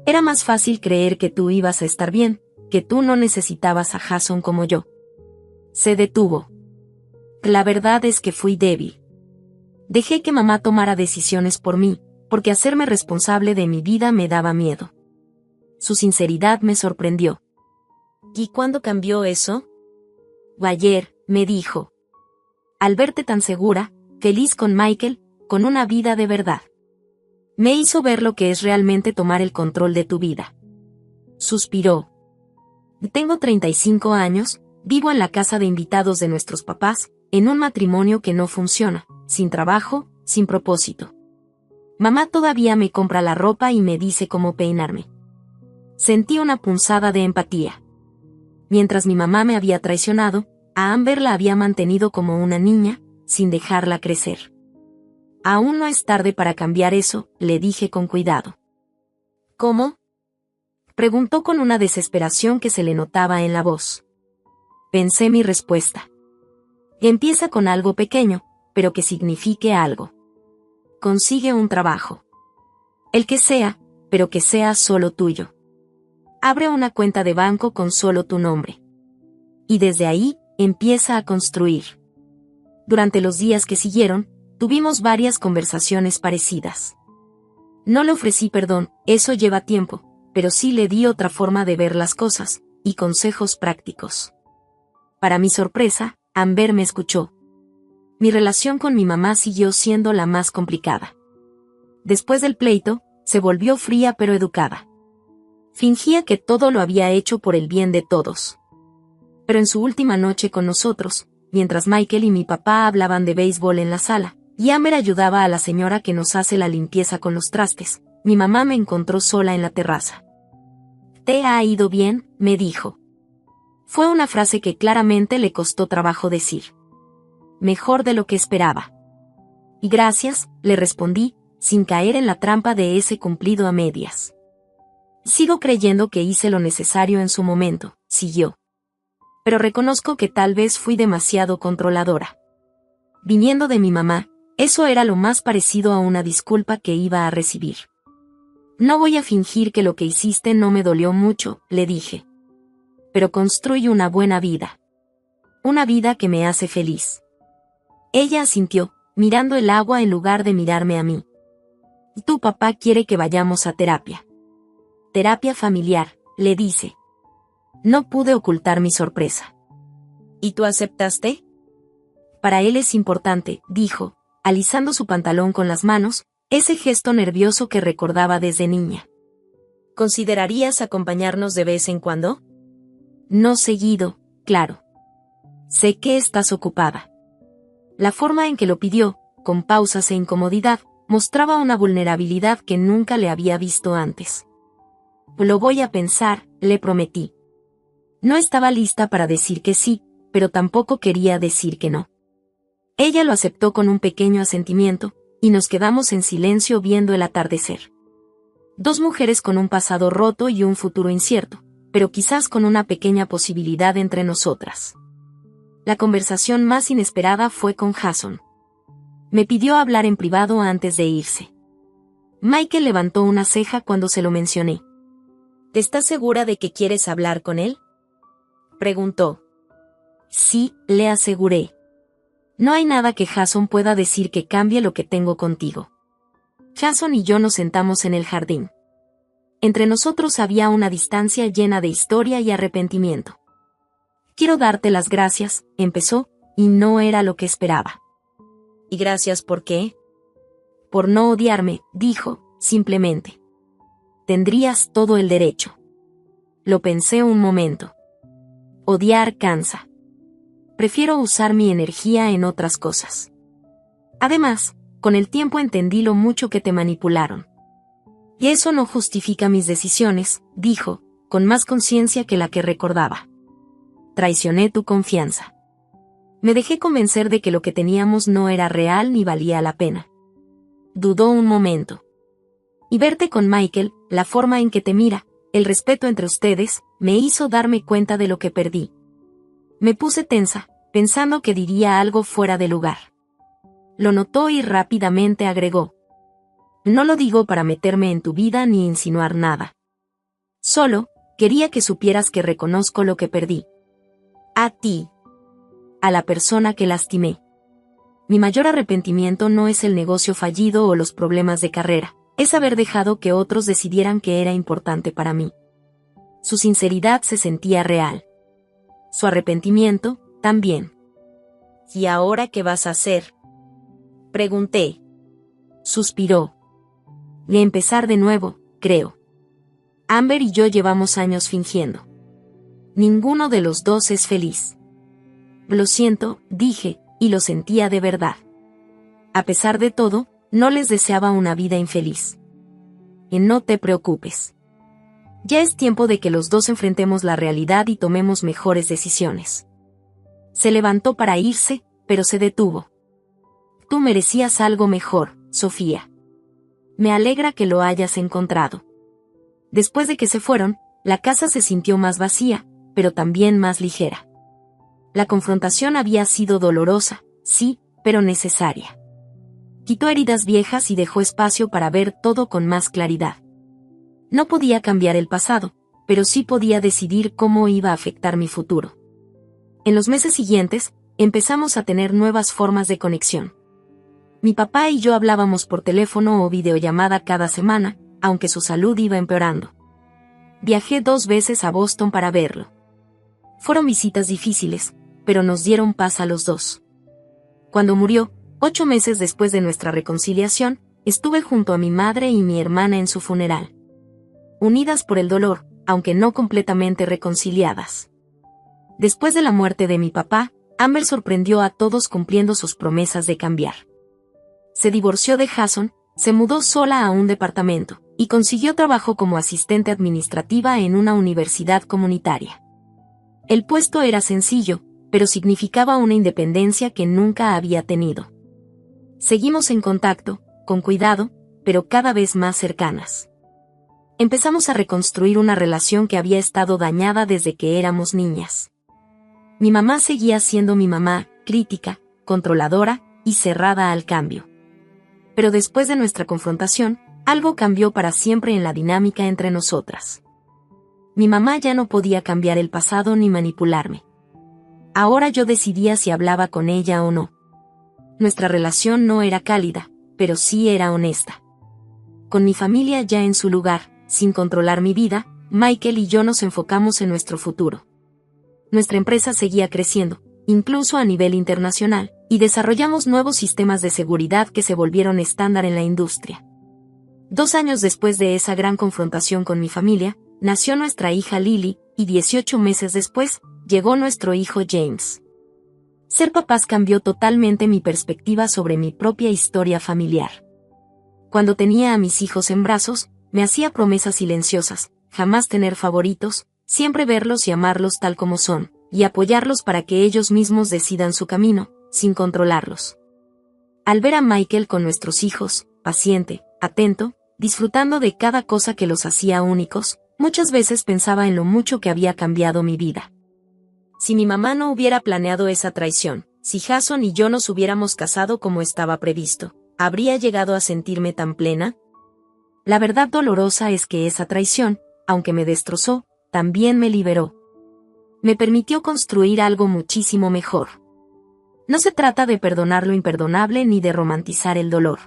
Era más fácil creer que tú ibas a estar bien, que tú no necesitabas a Jason como yo». Se detuvo. «La verdad es que fui débil. Dejé que mamá tomara decisiones por mí, porque hacerme responsable de mi vida me daba miedo». Su sinceridad me sorprendió. «¿Y cuándo cambió eso?». «Ayer», me dijo. «Al verte tan segura, feliz con Michael, con una vida de verdad. Me hizo ver lo que es realmente tomar el control de tu vida». Suspiró. «Tengo 35 años, vivo en la casa de invitados de nuestros papás, en un matrimonio que no funciona, sin trabajo, sin propósito. Mamá todavía me compra la ropa y me dice cómo peinarme». Sentí una punzada de empatía. Mientras mi mamá me había traicionado, a Amber la había mantenido como una niña, sin dejarla crecer. «Aún no es tarde para cambiar eso», le dije con cuidado. «¿Cómo?», preguntó con una desesperación que se le notaba en la voz. Pensé mi respuesta. «Empieza con algo pequeño, pero que signifique algo. Consigue un trabajo. El que sea, pero que sea solo tuyo. Abre una cuenta de banco con solo tu nombre. Y desde ahí, empieza a construir. Durante los días que siguieron, tuvimos varias conversaciones parecidas. No le ofrecí perdón, eso lleva tiempo, pero sí le di otra forma de ver las cosas, y consejos prácticos. Para mi sorpresa, Amber me escuchó. Mi relación con mi mamá siguió siendo la más complicada. Después del pleito, se volvió fría pero educada. Fingía que todo lo había hecho por el bien de todos. Pero en su última noche con nosotros, mientras Michael y mi papá hablaban de béisbol en la sala, y Amber ayudaba a la señora que nos hace la limpieza con los trastes, mi mamá me encontró sola en la terraza. «¿Te ha ido bien?», me dijo. Fue una frase que claramente le costó trabajo decir. Mejor de lo que esperaba. Y gracias, le respondí, sin caer en la trampa de ese cumplido a medias. Sigo creyendo que hice lo necesario en su momento, siguió. Pero reconozco que tal vez fui demasiado controladora. Viniendo de mi mamá, eso era lo más parecido a una disculpa que iba a recibir. No voy a fingir que lo que hiciste no me dolió mucho, le dije. Pero construye una buena vida. Una vida que me hace feliz. Ella asintió, mirando el agua en lugar de mirarme a mí. Tu papá quiere que vayamos a terapia. Terapia familiar, le dice. No pude ocultar mi sorpresa. ¿Y tú aceptaste? Para él es importante, dijo, alisando su pantalón con las manos, ese gesto nervioso que recordaba desde niña. ¿Considerarías acompañarnos de vez en cuando? No seguido, claro. Sé que estás ocupada. La forma en que lo pidió, con pausas e incomodidad, mostraba una vulnerabilidad que nunca le había visto antes. Lo voy a pensar, le prometí. No estaba lista para decir que sí, pero tampoco quería decir que no. Ella lo aceptó con un pequeño asentimiento, y nos quedamos en silencio viendo el atardecer. Dos mujeres con un pasado roto y un futuro incierto, pero quizás con una pequeña posibilidad entre nosotras. La conversación más inesperada fue con Jason. Me pidió hablar en privado antes de irse. Michael levantó una ceja cuando se lo mencioné. ¿Estás segura de que quieres hablar con él?, preguntó. Sí, le aseguré. No hay nada que Jason pueda decir que cambie lo que tengo contigo. Jason y yo nos sentamos en el jardín. Entre nosotros había una distancia llena de historia y arrepentimiento. Quiero darte las gracias, empezó, y no era lo que esperaba. ¿Y gracias por qué? Por no odiarme, dijo, simplemente. Tendrías todo el derecho. Lo pensé un momento. Odiar cansa. Prefiero usar mi energía en otras cosas. Además, con el tiempo entendí lo mucho que te manipularon. Y eso no justifica mis decisiones, dijo, con más conciencia que la que recordaba. Traicioné tu confianza. Me dejé convencer de que lo que teníamos no era real ni valía la pena. Dudó un momento. Y verte con Michael, la forma en que te mira, el respeto entre ustedes, me hizo darme cuenta de lo que perdí. Me puse tensa, pensando que diría algo fuera de lugar. Lo notó y rápidamente agregó. No lo digo para meterme en tu vida ni insinuar nada. Solo, quería que supieras que reconozco lo que perdí. A ti. A la persona que lastimé. Mi mayor arrepentimiento no es el negocio fallido o los problemas de carrera, es haber dejado que otros decidieran que era importante para mí. Su sinceridad se sentía real. Su arrepentimiento, también. ¿Y ahora qué vas a hacer?, pregunté. Suspiró. Y empezar de nuevo, creo. Amber y yo llevamos años fingiendo. Ninguno de los dos es feliz. Lo siento, dije, y lo sentía de verdad. A pesar de todo, no les deseaba una vida infeliz. Y no te preocupes. Ya es tiempo de que los dos enfrentemos la realidad y tomemos mejores decisiones. Se levantó para irse, pero se detuvo. Tú merecías algo mejor, Sofía. Me alegra que lo hayas encontrado. Después de que se fueron, la casa se sintió más vacía, pero también más ligera. La confrontación había sido dolorosa, sí, pero necesaria. Quitó heridas viejas y dejó espacio para ver todo con más claridad. No podía cambiar el pasado, pero sí podía decidir cómo iba a afectar mi futuro. En los meses siguientes, empezamos a tener nuevas formas de conexión. Mi papá y yo hablábamos por teléfono o videollamada cada semana, aunque su salud iba empeorando. Viajé 2 veces a Boston para verlo. Fueron visitas difíciles, pero nos dieron paz a los dos. Cuando murió, 8 meses después de nuestra reconciliación, estuve junto a mi madre y mi hermana en su funeral. Unidas por el dolor, aunque no completamente reconciliadas. Después de la muerte de mi papá, Amber sorprendió a todos cumpliendo sus promesas de cambiar. Se divorció de Jason, se mudó sola a un departamento, y consiguió trabajo como asistente administrativa en una universidad comunitaria. El puesto era sencillo, pero significaba una independencia que nunca había tenido. Seguimos en contacto, con cuidado, pero cada vez más cercanas. Empezamos a reconstruir una relación que había estado dañada desde que éramos niñas. Mi mamá seguía siendo mi mamá, crítica, controladora y cerrada al cambio. Pero después de nuestra confrontación, algo cambió para siempre en la dinámica entre nosotras. Mi mamá ya no podía cambiar el pasado ni manipularme. Ahora yo decidía si hablaba con ella o no. Nuestra relación no era cálida, pero sí era honesta. Con mi familia ya en su lugar, sin controlar mi vida, Michael y yo nos enfocamos en nuestro futuro. Nuestra empresa seguía creciendo, incluso a nivel internacional, y desarrollamos nuevos sistemas de seguridad que se volvieron estándar en la industria. 2 años después de esa gran confrontación con mi familia, nació nuestra hija Lily, y 18 meses después, llegó nuestro hijo James. Ser papás cambió totalmente mi perspectiva sobre mi propia historia familiar. Cuando tenía a mis hijos en brazos, me hacía promesas silenciosas, jamás tener favoritos, siempre verlos y amarlos tal como son, y apoyarlos para que ellos mismos decidan su camino, sin controlarlos. Al ver a Michael con nuestros hijos, paciente, atento, disfrutando de cada cosa que los hacía únicos, muchas veces pensaba en lo mucho que había cambiado mi vida. Si mi mamá no hubiera planeado esa traición, si Jason y yo nos hubiéramos casado como estaba previsto, ¿habría llegado a sentirme tan plena? La verdad dolorosa es que esa traición, aunque me destrozó, también me liberó. Me permitió construir algo muchísimo mejor. No se trata de perdonar lo imperdonable ni de romantizar el dolor.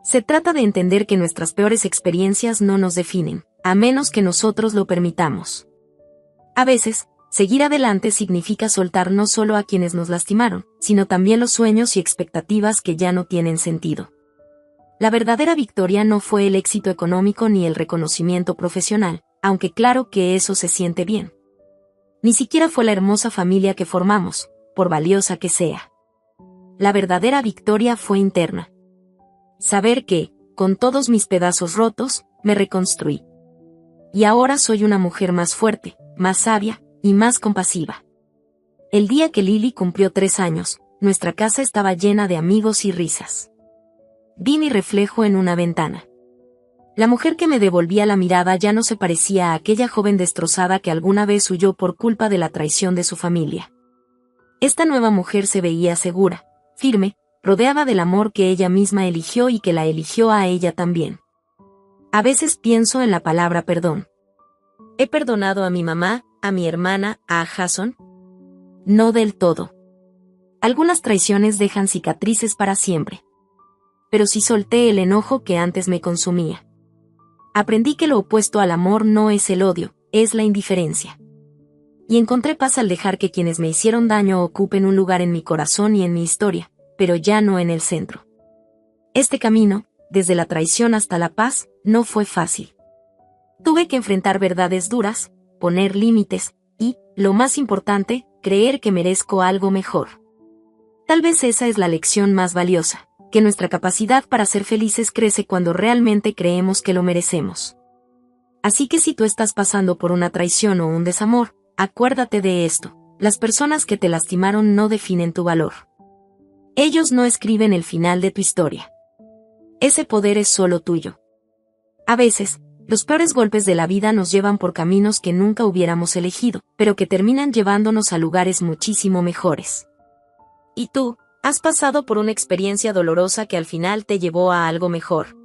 Se trata de entender que nuestras peores experiencias no nos definen, a menos que nosotros lo permitamos. A veces, seguir adelante significa soltar no solo a quienes nos lastimaron, sino también los sueños y expectativas que ya no tienen sentido. La verdadera victoria no fue el éxito económico ni el reconocimiento profesional, aunque claro que eso se siente bien. Ni siquiera fue la hermosa familia que formamos, por valiosa que sea. La verdadera victoria fue interna. Saber que, con todos mis pedazos rotos, me reconstruí. Y ahora soy una mujer más fuerte, más sabia y más compasiva. El día que Lily cumplió 3 años, nuestra casa estaba llena de amigos y risas. Vi mi reflejo en una ventana. La mujer que me devolvía la mirada ya no se parecía a aquella joven destrozada que alguna vez huyó por culpa de la traición de su familia. Esta nueva mujer se veía segura, firme, rodeada del amor que ella misma eligió y que la eligió a ella también. A veces pienso en la palabra perdón. ¿He perdonado a mi mamá, a mi hermana, a Jason? No del todo. Algunas traiciones dejan cicatrices para siempre. Pero sí solté el enojo que antes me consumía. Aprendí que lo opuesto al amor no es el odio, es la indiferencia. Y encontré paz al dejar que quienes me hicieron daño ocupen un lugar en mi corazón y en mi historia, pero ya no en el centro. Este camino, desde la traición hasta la paz, no fue fácil. Tuve que enfrentar verdades duras, poner límites, y, lo más importante, creer que merezco algo mejor. Tal vez esa es la lección más valiosa, que nuestra capacidad para ser felices crece cuando realmente creemos que lo merecemos. Así que si tú estás pasando por una traición o un desamor, acuérdate de esto: las personas que te lastimaron no definen tu valor. Ellos no escriben el final de tu historia. Ese poder es solo tuyo. A veces, los peores golpes de la vida nos llevan por caminos que nunca hubiéramos elegido, pero que terminan llevándonos a lugares muchísimo mejores. ¿Y tú, has pasado por una experiencia dolorosa que al final te llevó a algo mejor?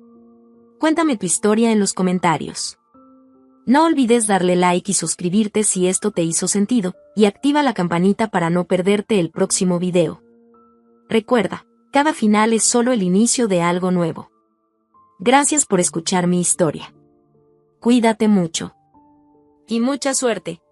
Cuéntame tu historia en los comentarios. No olvides darle like y suscribirte si esto te hizo sentido, y activa la campanita para no perderte el próximo video. Recuerda, cada final es solo el inicio de algo nuevo. Gracias por escuchar mi historia. Cuídate mucho. Y mucha suerte.